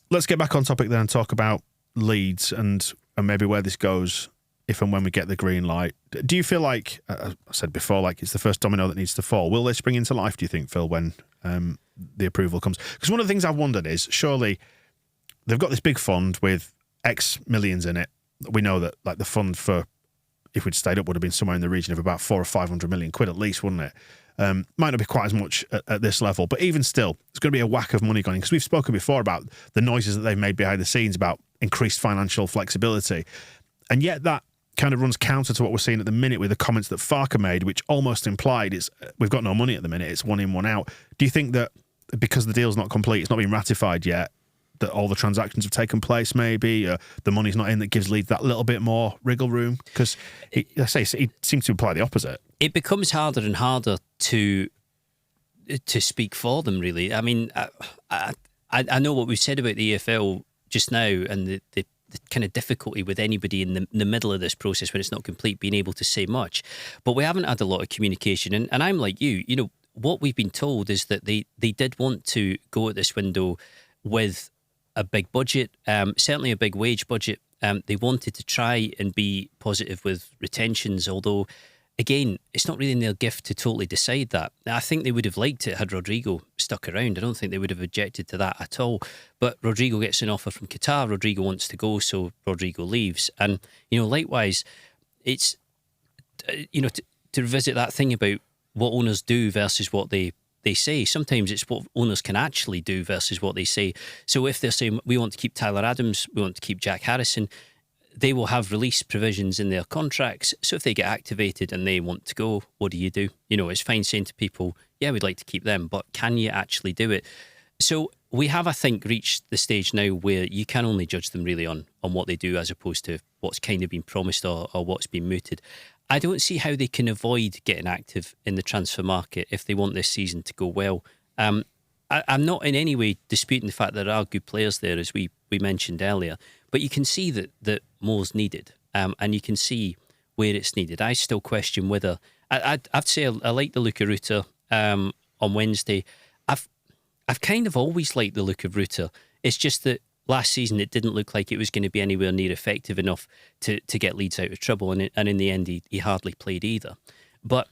Speaker 2: Let's get back on topic then and talk about Leeds and maybe where this goes if and when we get the green light. Do you feel like, I said before, like it's the first domino that needs to fall? Will they spring into life, do you think, Phil, when the approval comes? Because one of the things I've wondered is, surely they've got this big fund with X millions in it. We know that like the fund for, if we'd stayed up, would have been somewhere in the region of about 400 or 500 million quid at least, wouldn't it? Might not be quite as much at this level, but even still, there's going to be a whack of money going in, because we've spoken before about the noises that they've made behind the scenes about increased financial flexibility. And yet that kind of runs counter to what we're seeing at the minute with the comments that Farke made, which almost implied it's we've got no money at the minute, it's one in, one out. Do you think that because the deal's not complete, it's not been ratified yet, that all the transactions have taken place maybe, the money's not in, that gives Leeds that little bit more wriggle room? Because he seems to imply the opposite. It becomes harder and harder to speak for them, really. I mean, I know what we've said about the EFL just now, and the kind of difficulty with anybody in the middle of this process when it's not complete being able to say much. But we haven't had a lot of communication. And I'm like you, what we've been told is that they did want to go at this window with a big budget, certainly a big wage budget. They wanted to try and be positive with retentions, although, again, it's not really in their gift to totally decide that. I think they would have liked it had Rodrigo stuck around. I don't think they would have objected to that at all. But Rodrigo gets an offer from Qatar. Rodrigo wants to go, so Rodrigo leaves. And, likewise, it's, to revisit that thing about what owners do versus what they say. Sometimes it's what owners can actually do versus what they say. So if they're saying, we want to keep Tyler Adams, we want to keep Jack Harrison, they will have release provisions in their contracts. So if they get activated and they want to go, what do? It's fine saying to people, yeah, we'd like to keep them, but can you actually do it? So we have, I think, reached the stage now where you can only judge them really on what they do as opposed to what's kind of been promised or what's been mooted. I don't see how they can avoid getting active in the transfer market if they want this season to go well. I'm not in any way disputing the fact that there are good players there, as we mentioned earlier, but you can see that more's needed, and you can see where it's needed. I still question whether I'd say I like the look of Rutter on Wednesday. I've kind of always liked the look of Rutter. It's just that last season it didn't look like it was going to be anywhere near effective enough to get Leeds out of trouble, and in the end he hardly played either. But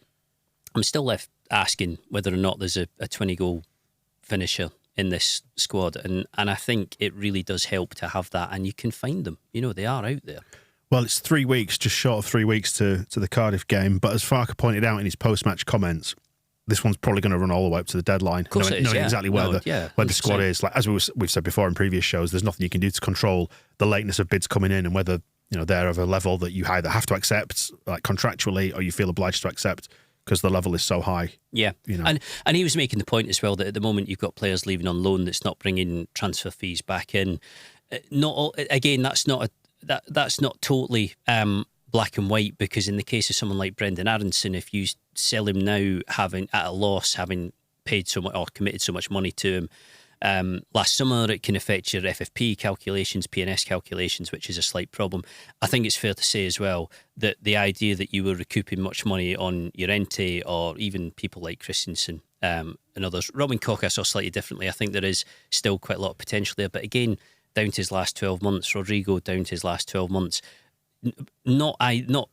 Speaker 2: I'm still left asking whether or not there's a 20-goal finisher in this squad, and I think it really does help to have that, and you can find them. They are out there. Well, it's 3 weeks, just short of 3 weeks to the Cardiff game, but as Farke pointed out in his post-match comments, this one's probably going to run all the way up to the deadline, knowing exactly where the squad is. Like as we've said before in previous shows, there's nothing you can do to control the lateness of bids coming in and whether they're of a level that you either have to accept, like contractually, or you feel obliged to accept because the level is so high. Yeah, and he was making the point as well that at the moment you've got players leaving on loan that's not bringing transfer fees back in. That's not totally black and white, because in the case of someone like Brendan Aronson, if you sell him now having at a loss, having paid so much or committed so much money to him last summer, it can affect your FFP calculations, PNS calculations, which is a slight problem. I think it's fair to say as well that the idea that you were recouping much money on Llorente or even people like Christensen and others, Robin Koch I saw slightly differently. I think there is still quite a lot of potential there, but again, down to his last 12 months, Rodrigo down to his last 12 months. Not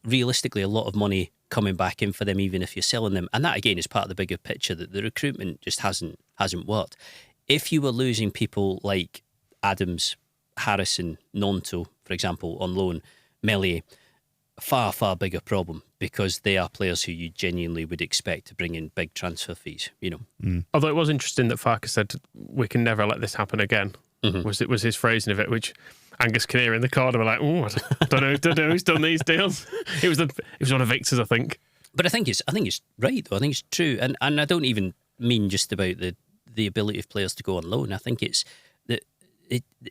Speaker 2: realistically a lot of money coming back in for them, even if you're selling them. And that again is part of the bigger picture that the recruitment just hasn't worked. If you were losing people like Adams, Harrison, Nonto, for example, on loan, Meslier,
Speaker 4: far, far bigger problem because they are players who you genuinely would expect to bring in big transfer fees,
Speaker 3: Although it was interesting that Farke said, we can never let this happen again, was his phrasing of it, which Angus Kinnear in the corner were like, oh, I don't know who's done these deals. It was one of Victor's, I think.
Speaker 4: But I think it's right, though. I think it's true. And I don't even mean just about the ability of players to go on loan. I think it's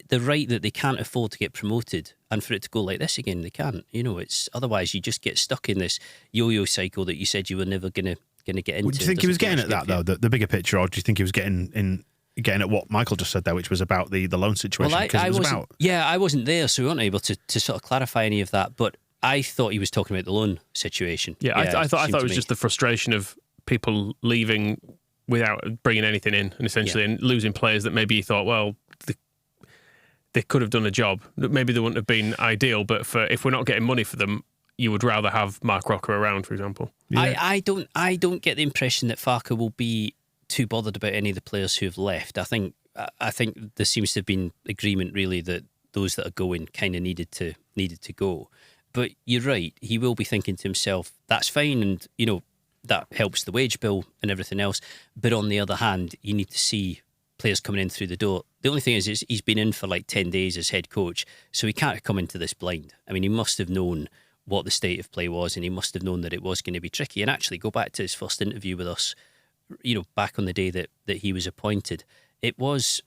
Speaker 4: the right that they can't afford to get promoted, and for it to go like this again, they can't. It's otherwise you just get stuck in this yo-yo cycle that you said you were never gonna get into.
Speaker 2: Do you think he was getting at that though, the bigger picture, or do you think he was getting at what Michael just said there, which was about the loan situation?
Speaker 4: Well, I wasn't there, so we weren't able to sort of clarify any of that. But I thought he was talking about the loan situation.
Speaker 3: Yeah, I thought it was just the frustration of people leaving without bringing anything in, and essentially and losing players that maybe he thought, well, they could have done a job. Maybe they wouldn't have been ideal, but if we're not getting money for them, you would rather have Mark Rocker around, for example.
Speaker 4: Yeah. I don't get the impression that Farke will be too bothered about any of the players who have left. I think there seems to have been agreement really that those that are going kind of needed to go. But you're right, he will be thinking to himself, that's fine, and that helps the wage bill and everything else. But on the other hand, you need to see players coming in through the door. The only thing is he's been in for like 10 days as head coach, so he can't have come into this blind. I mean, he must have known what the state of play was, and he must have known that it was going to be tricky. And actually, go back to his first interview with us, back on the day that he was appointed, it was,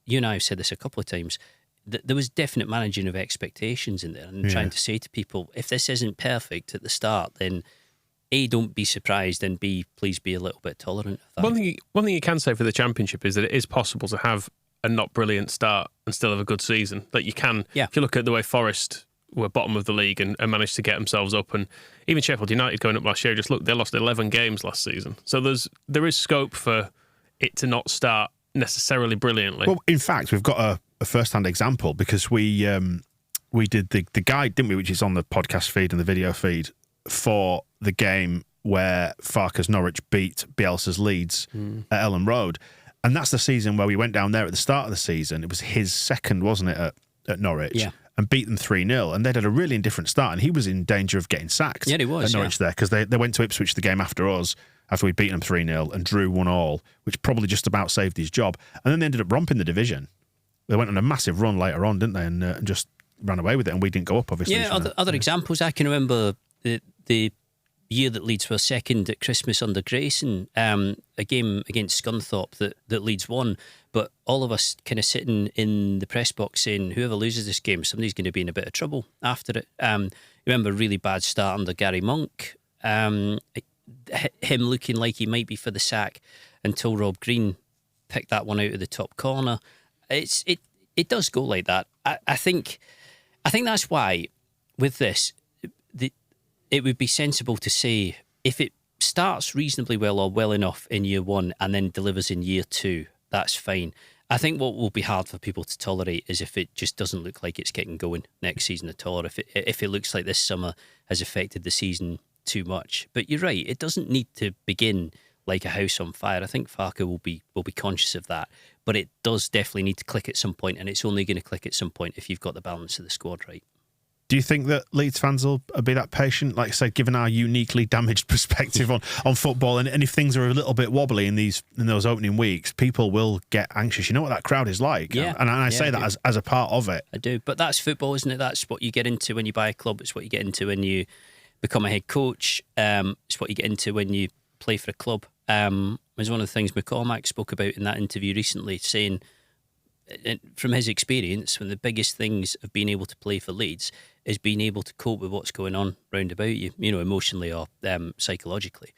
Speaker 4: you and I have said this a couple of times, there was definite managing of expectations in there, and trying to say to people, if this isn't perfect at the start, then A, don't be surprised, and B, please be a little bit tolerant of that.
Speaker 3: One thing you can say for the Championship is that it is possible to have a not brilliant start and still have a good season. That you can, if you look at the way Forest were bottom of the league and managed to get themselves up, and even Sheffield United going up last year, just look, they lost 11 games last season. So there is scope for it to not start necessarily brilliantly.
Speaker 2: Well, in fact, we've got a first-hand example because we did the guide, didn't we, which is on the podcast feed and the video feed for the game where Farke's Norwich beat Bielsa's Leeds at Ellen Road. And that's the season where we went down there at the start of the season. It was his second, wasn't it, at Norwich? Yeah. And beat them 3-0. And they'd had a really indifferent start, and he was in danger of getting sacked
Speaker 4: he was,
Speaker 2: at Norwich there, because they went to Ipswich the game after us, after we'd beaten them 3-0 and drew 1-1, which probably just about saved his job. And then they ended up romping the division. They went on a massive run later on, didn't they? And just ran away with it, and we didn't go up, obviously.
Speaker 4: Yeah, other examples, I can remember the year that Leeds were second at Christmas under Grayson, a game against Scunthorpe that Leeds won, but all of us kind of sitting in the press box saying, whoever loses this game, somebody's going to be in a bit of trouble after it. Remember a really bad start under Gary Monk, him looking like he might be for the sack until Rob Green picked that one out of the top corner. It does go like that. I think that's why with this, it would be sensible to say if it starts reasonably well or well enough in year one and then delivers in year two, that's fine. I think what will be hard for people to tolerate is if it just doesn't look like it's getting going next season at all, or if it looks like this summer has affected the season too much. But you're right, it doesn't need to begin like a house on fire. I think Farke will be conscious of that, but it does definitely need to click at some point, and it's only going to click at some point if you've got the balance of the squad right.
Speaker 2: Do you think that Leeds fans will be that patient, like I said, given our uniquely damaged perspective on football, and if things are a little bit wobbly in those opening weeks, people will get anxious? You know what that crowd is like, and I say that as a part of it.
Speaker 4: I do, but that's football, isn't it? That's what you get into when you buy a club. It's what you get into when you become a head coach. It's what you get into when you play for a club. It was one of the things McCormack spoke about in that interview recently, saying from his experience, one of the biggest things of being able to play for Leeds is being able to cope with what's going on round about you, emotionally or psychologically.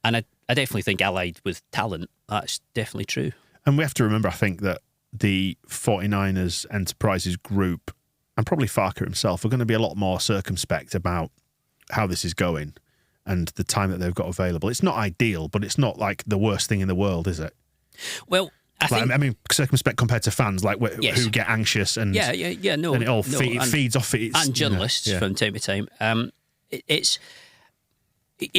Speaker 4: And I definitely think allied with talent, that's definitely true.
Speaker 2: And we have to remember, I think, that the 49ers Enterprises group, and probably Farke himself, are going to be a lot more circumspect about how this is going and the time that they've got available. It's not ideal, but it's not like the worst thing in the world, is it?
Speaker 4: Well, I mean,
Speaker 2: circumspect compared to fans, like who get anxious and
Speaker 4: no,
Speaker 2: and it all feeds off it.
Speaker 4: And journalists from time to time. It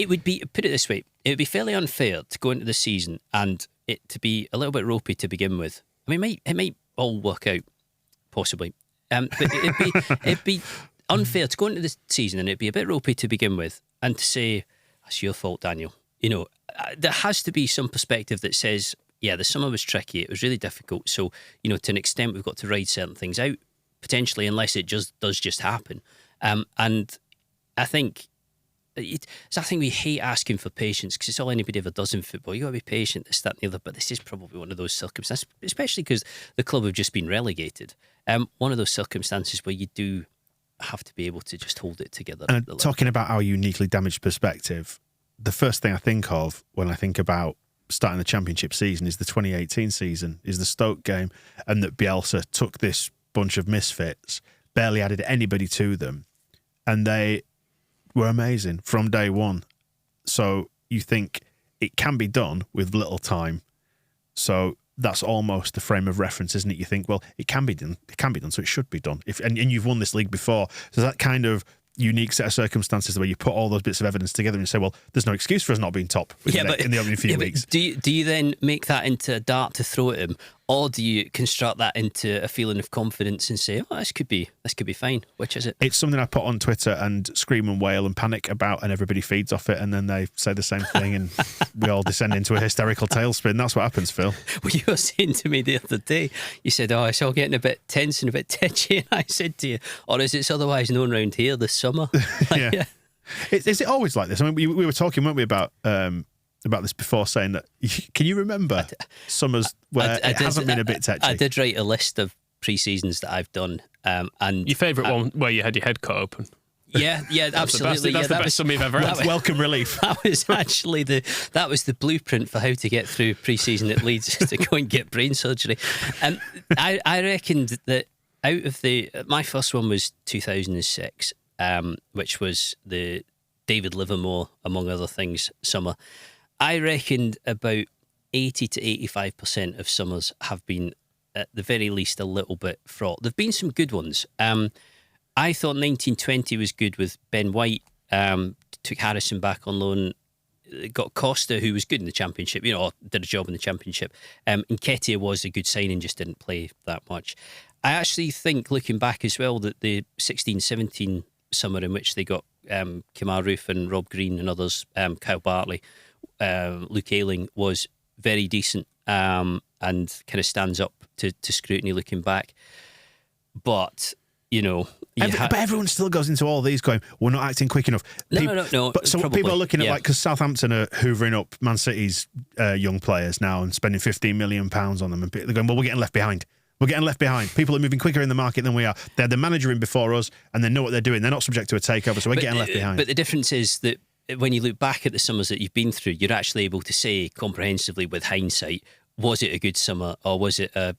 Speaker 4: would be, put it this way, it would be fairly unfair to go into the season and it to be a little bit ropey to begin with. I mean, it might all work out, possibly, but it'd be unfair to go into the season and it'd be a bit ropey to begin with, and to say, that's your fault, Daniel. There has to be some perspective that says, yeah, the summer was tricky. It was really difficult. So, to an extent, we've got to ride certain things out, potentially, unless it does just happen. And I think we hate asking for patience because it's all anybody ever does in football. You got to be patient, this, that, and the other. But this is probably one of those circumstances, especially because the club have just been relegated. One of those circumstances where you do have to be able to just hold it together.
Speaker 2: And talking about our uniquely damaged perspective, the first thing I think of when I think about starting the Championship season is the 2018 season, is the Stoke game, and that Bielsa took this bunch of misfits, barely added anybody to them, and they were amazing from day one. So you think it can be done with little time. So that's almost the frame of reference, isn't it? You think, well, it can be done, so it should be done. And you've won this league before. So that kind of unique set of circumstances where you put all those bits of evidence together and say, well, there's no excuse for us not being top in the opening few weeks.
Speaker 4: Do you then make that into a dart to throw at him, or do you construct that into a feeling of confidence and say, oh, this could be fine? Which is it?
Speaker 2: It's something I put on Twitter and scream and wail and panic about, and everybody feeds off it, and then they say the same thing, and we all descend into a hysterical tailspin. That's what happens, Phil.
Speaker 4: Well, you were saying to me the other day, you said, oh, it's all getting a bit tense and a bit titchy, and I said to you, or as it's otherwise known around here, this summer.
Speaker 2: Yeah. Is it always like this? I mean, we were talking, weren't we, about this before, saying that, can you remember summers where it hasn't been a bit touchy?
Speaker 4: I did write a list of pre-seasons that I've done. And
Speaker 3: your favourite one where you had your head cut open?
Speaker 4: Yeah, absolutely.
Speaker 3: That's the best summer you've ever had.
Speaker 2: Welcome relief.
Speaker 4: That was actually the blueprint for how to get through pre-season at Leeds, to go and get brain surgery. And I reckoned that out of my first one was 2006, which was the David Livermore, among other things, summer. I reckoned about 80 to 85% of summers have been, at the very least, a little bit fraught. There have been some good ones. I thought 1920 was good with Ben White. Took Harrison back on loan. Got Costa, who was good in the Championship, did a job in the Championship. Nketiah was a good signing, just didn't play that much. I actually think, looking back as well, that the 16-17 summer in which they got Kemar Roof and Rob Green and others, Kyle Bartley, Luke Ayling, was very decent and kind of stands up to scrutiny looking back. But,
Speaker 2: but everyone still goes into all these going, we're not acting quick enough.
Speaker 4: No.
Speaker 2: But so
Speaker 4: probably,
Speaker 2: people are looking at, because Southampton are hoovering up Man City's young players now and spending £15 million on them, and they're going, well, we're getting left behind. We're getting left behind. People are moving quicker in the market than we are. They're the manager in before us, and they know what they're doing. They're not subject to a takeover, so we're getting left behind.
Speaker 4: But the difference is that when you look back at the summers that you've been through, you're actually able to say comprehensively with hindsight, was it a good summer or was it a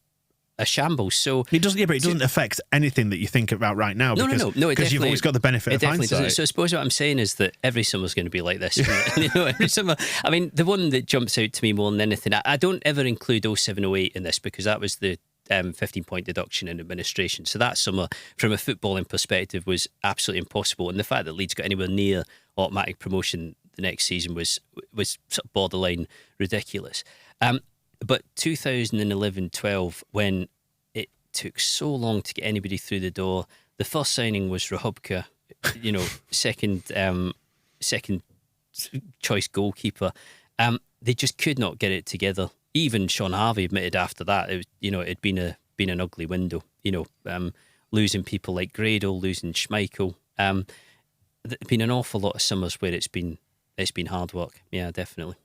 Speaker 4: shambles? So
Speaker 2: it doesn't affect anything that you think about right now. Because you've always got the benefit of hindsight. Doesn't.
Speaker 4: So I suppose what I'm saying is that every summer's going to be like this. Every summer. I mean, the one that jumps out to me more than anything, I don't ever include 07-08 in this because that was the 15-point deduction in administration. So that summer, from a footballing perspective, was absolutely impossible. And the fact that Leeds got anywhere near automatic promotion the next season was sort of borderline ridiculous. But 2011-12, when it took so long to get anybody through the door, the first signing was Rahubka, second choice goalkeeper. They just could not get it together. Even Sean Harvey admitted after that, it'd been an ugly window. Losing people like Gradle, losing Schmeichel. There's been an awful lot of summers where it's been hard work. Yeah, definitely.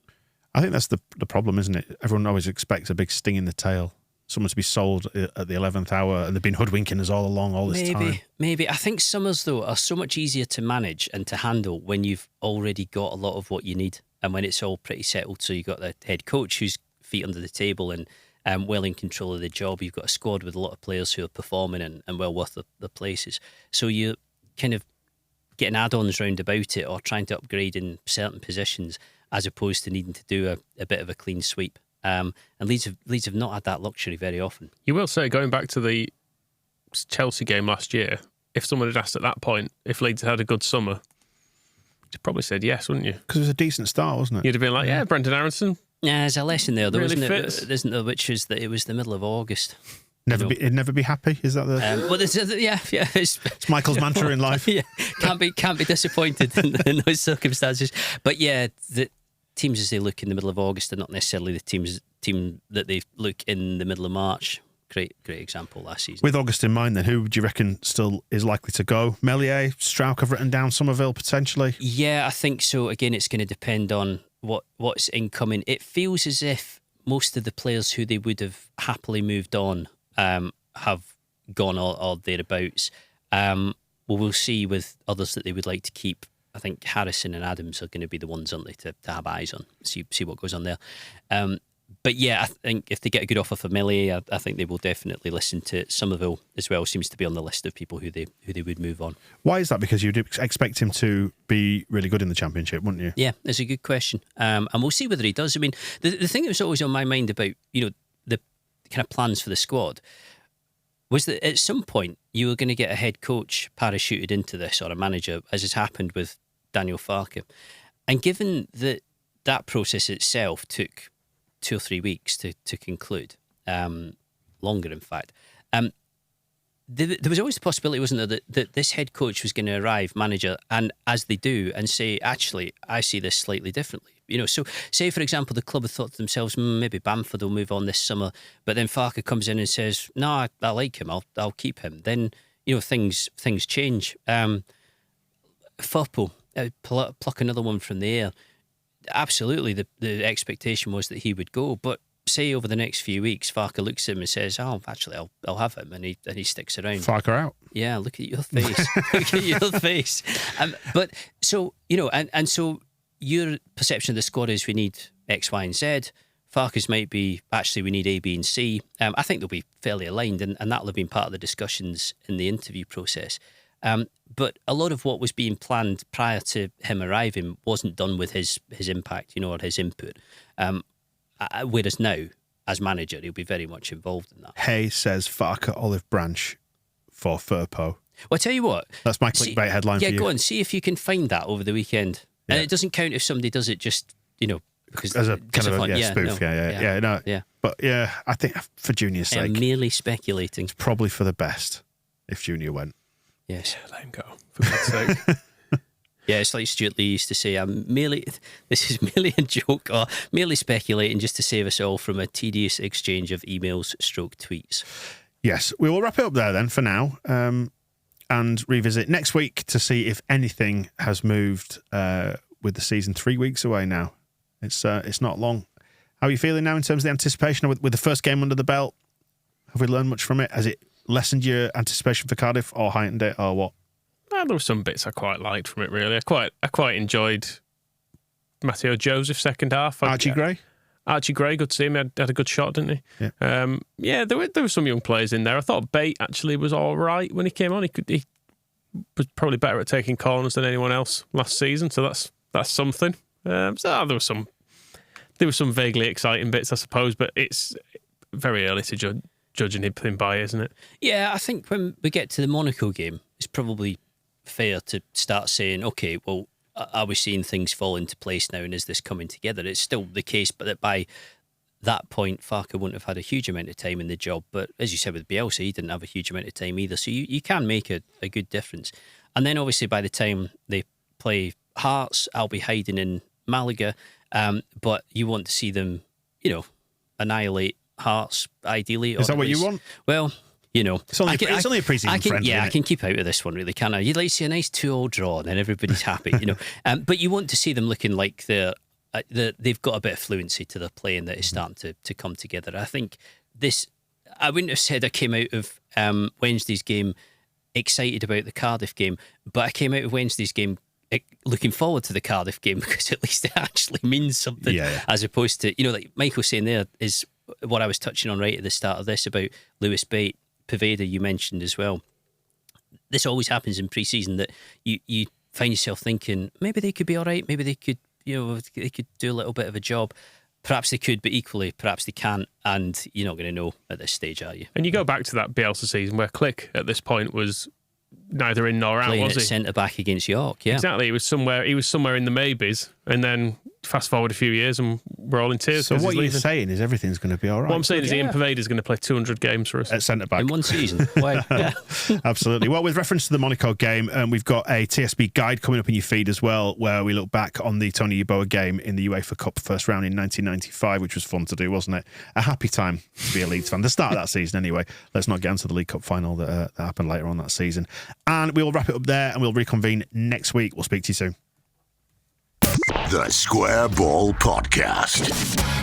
Speaker 2: I think that's the problem, isn't it? Everyone always expects a big sting in the tail, someone to be sold at the 11th hour, and they've been hoodwinking us all along all this time.
Speaker 4: Maybe. I think summers, though, are so much easier to manage and to handle when you've already got a lot of what you need and when it's all pretty settled. So you've got the head coach who's feet under the table and well in control of the job. You've got a squad with a lot of players who are performing and well worth the places. So you're kind of getting add-ons round about it or trying to upgrade in certain positions as opposed to needing to do a bit of a clean sweep. And Leeds have not had that luxury very often.
Speaker 3: You will say, going back to the Chelsea game last year, if someone had asked at that point if Leeds had a good summer, you'd probably said yes, wouldn't you?
Speaker 2: Because it was a decent start, wasn't it?
Speaker 3: You'd have been like, yeah, Brendan Aronson.
Speaker 4: Yeah, there's a lesson there, though,
Speaker 3: really
Speaker 4: isn't there, which is that it was the middle of August.
Speaker 2: He'd never be happy. Is that the?
Speaker 4: Well,
Speaker 2: It's Michael's mantra in life.
Speaker 4: Yeah, can't be disappointed in those circumstances. But yeah, the teams as they look in the middle of August are not necessarily the team that they look in the middle of March. Great example last season. With
Speaker 2: August in mind, then, who do you reckon still is likely to go? Meslier, Strauch, I've written down Somerville potentially.
Speaker 4: Yeah, I think so. Again, it's going to depend on what's incoming. It feels as if most of the players who they would have happily moved on have gone or thereabouts. We'll see with others that they would like to keep. I think Harrison and Adams are going to be the ones, aren't they, to have eyes on, see what goes on there. But yeah, I think if they get a good offer for Meslier, I think they will definitely listen to Somerville as well. Seems to be on the list of people who they would move on.
Speaker 2: Why is that? Because you'd expect him to be really good in the Championship, wouldn't you?
Speaker 4: Yeah, that's a good question. And we'll see whether he does. I mean, the thing that was always on my mind about, the kind of plans for the squad was that at some point you were going to get a head coach parachuted into this, or a manager, as has happened with Daniel Farke. And given that process itself took 2 or 3 weeks to conclude, longer in fact, there was always the possibility, wasn't there, that this head coach was going to arrive, manager, and as they do, and say, actually, I see this slightly differently. So say, for example, the club had thought to themselves, maybe Bamford will move on this summer, but then Farke comes in and says, no, I like him, I'll keep him. Then, things change. Firpo, pluck another one from the air. Absolutely, the expectation was that he would go, but say over the next few weeks, Farke looks at him and says, "Oh, actually, I'll have him," and he sticks around.
Speaker 2: Farke out.
Speaker 4: Yeah, look at your face. Look at your face. But so and so your perception of the squad is we need X, Y, and Z. Farke's might be actually we need A, B, and C. I think they'll be fairly aligned, and that'll have been part of the discussions in the interview process. But a lot of what was being planned prior to him arriving wasn't done with his impact, or his input. Whereas now, as manager, he'll be very much involved in that.
Speaker 2: Hay says Farke olive branch for Firpo.
Speaker 4: Well, I tell you what.
Speaker 2: That's my clickbait headline for you.
Speaker 4: Yeah, go on. See if you can find that over the weekend. Yeah. And it doesn't count if somebody does it just, because
Speaker 2: as a kind of a spoof.
Speaker 4: No.
Speaker 2: Yeah. But yeah, I think for Junior's sake.
Speaker 4: I'm merely speculating.
Speaker 2: It's probably for the best if Junior went.
Speaker 4: Yes.
Speaker 3: Yeah, let him go, for God's sake.
Speaker 4: Yeah, it's like Stuart Lee used to say, this is merely a joke, or merely speculating just to save us all from a tedious exchange of emails / tweets.
Speaker 2: Yes, we will wrap it up there then for now, and revisit next week to see if anything has moved with the season 3 weeks away now. It's not long. How are you feeling now in terms of the anticipation with the first game under the belt? Have we learned much from it? Has it lessened your anticipation for Cardiff or heightened it, or what?
Speaker 3: There were some bits I quite liked from it, really. I quite enjoyed Matteo Joseph second half.
Speaker 2: Archie Gray,
Speaker 3: good to see him. He had a good shot, didn't he?
Speaker 2: Yeah.
Speaker 3: There were some young players in there. I thought Bate actually was all right when he came on. He was probably better at taking corners than anyone else last season, so that's something. So there were some vaguely exciting bits, I suppose, but it's very early to judging him by, isn't it?
Speaker 4: Yeah, I think when we get to the Monaco game, it's probably fair to start saying, okay, well, are we seeing things fall into place now, and is this coming together? It's still the case, but that by that point, Farke wouldn't have had a huge amount of time in the job. But as you said with Bielsa, he didn't have a huge amount of time either. So you can make a good difference. And then obviously by the time they play Hearts, I'll be hiding in Malaga. But you want to see them, annihilate Hearts, ideally.
Speaker 2: Is that what you want?
Speaker 4: Well,
Speaker 2: it's only a pre-season friendly.
Speaker 4: Yeah, I can keep out of this one, really, can I? You'd like to see a nice 2-2 draw, and then everybody's happy, But you want to see them looking like they've got a bit of fluency to their play, and that is starting to come together. I think I wouldn't have said I came out of Wednesday's game excited about the Cardiff game, but I came out of Wednesday's game looking forward to the Cardiff game, because at least it actually means something, as opposed to, like Michael saying there is what I was touching on right at the start of this about Lewis Bate, Poveda you mentioned as well. This always happens in pre-season, that you find yourself thinking maybe they could be all right, maybe they could they could do a little bit of a job. Perhaps they could, but equally perhaps they can't, and you're not going to know at this stage, are you?
Speaker 3: And you go back to that Bielsa season where Click at this point was neither in nor out,
Speaker 4: playing
Speaker 3: was he?
Speaker 4: Centre back against York, yeah.
Speaker 3: Exactly. He was somewhere in the maybes, and then fast forward a few years and we're all in tears.
Speaker 2: So
Speaker 3: 'cause
Speaker 2: what
Speaker 3: he's
Speaker 2: you're
Speaker 3: leaving.
Speaker 2: saying is everything's going to be all right.
Speaker 3: What I'm saying is Ian Pervader's going to play 200 games for us.
Speaker 2: At centre back.
Speaker 4: In one season. Wow. Yeah.
Speaker 2: Absolutely. Well, with reference to the Monaco game, we've got a TSB guide coming up in your feed as well, where we look back on the Tony Yeboah game in the UEFA Cup first round in 1995, which was fun to do, wasn't it? A happy time to be a Leeds fan. The start of that season, anyway. Let's not get into the League Cup final that happened later on that season. And we'll wrap it up there, and we'll reconvene next week. We'll speak to you soon.
Speaker 1: The Square Ball Podcast.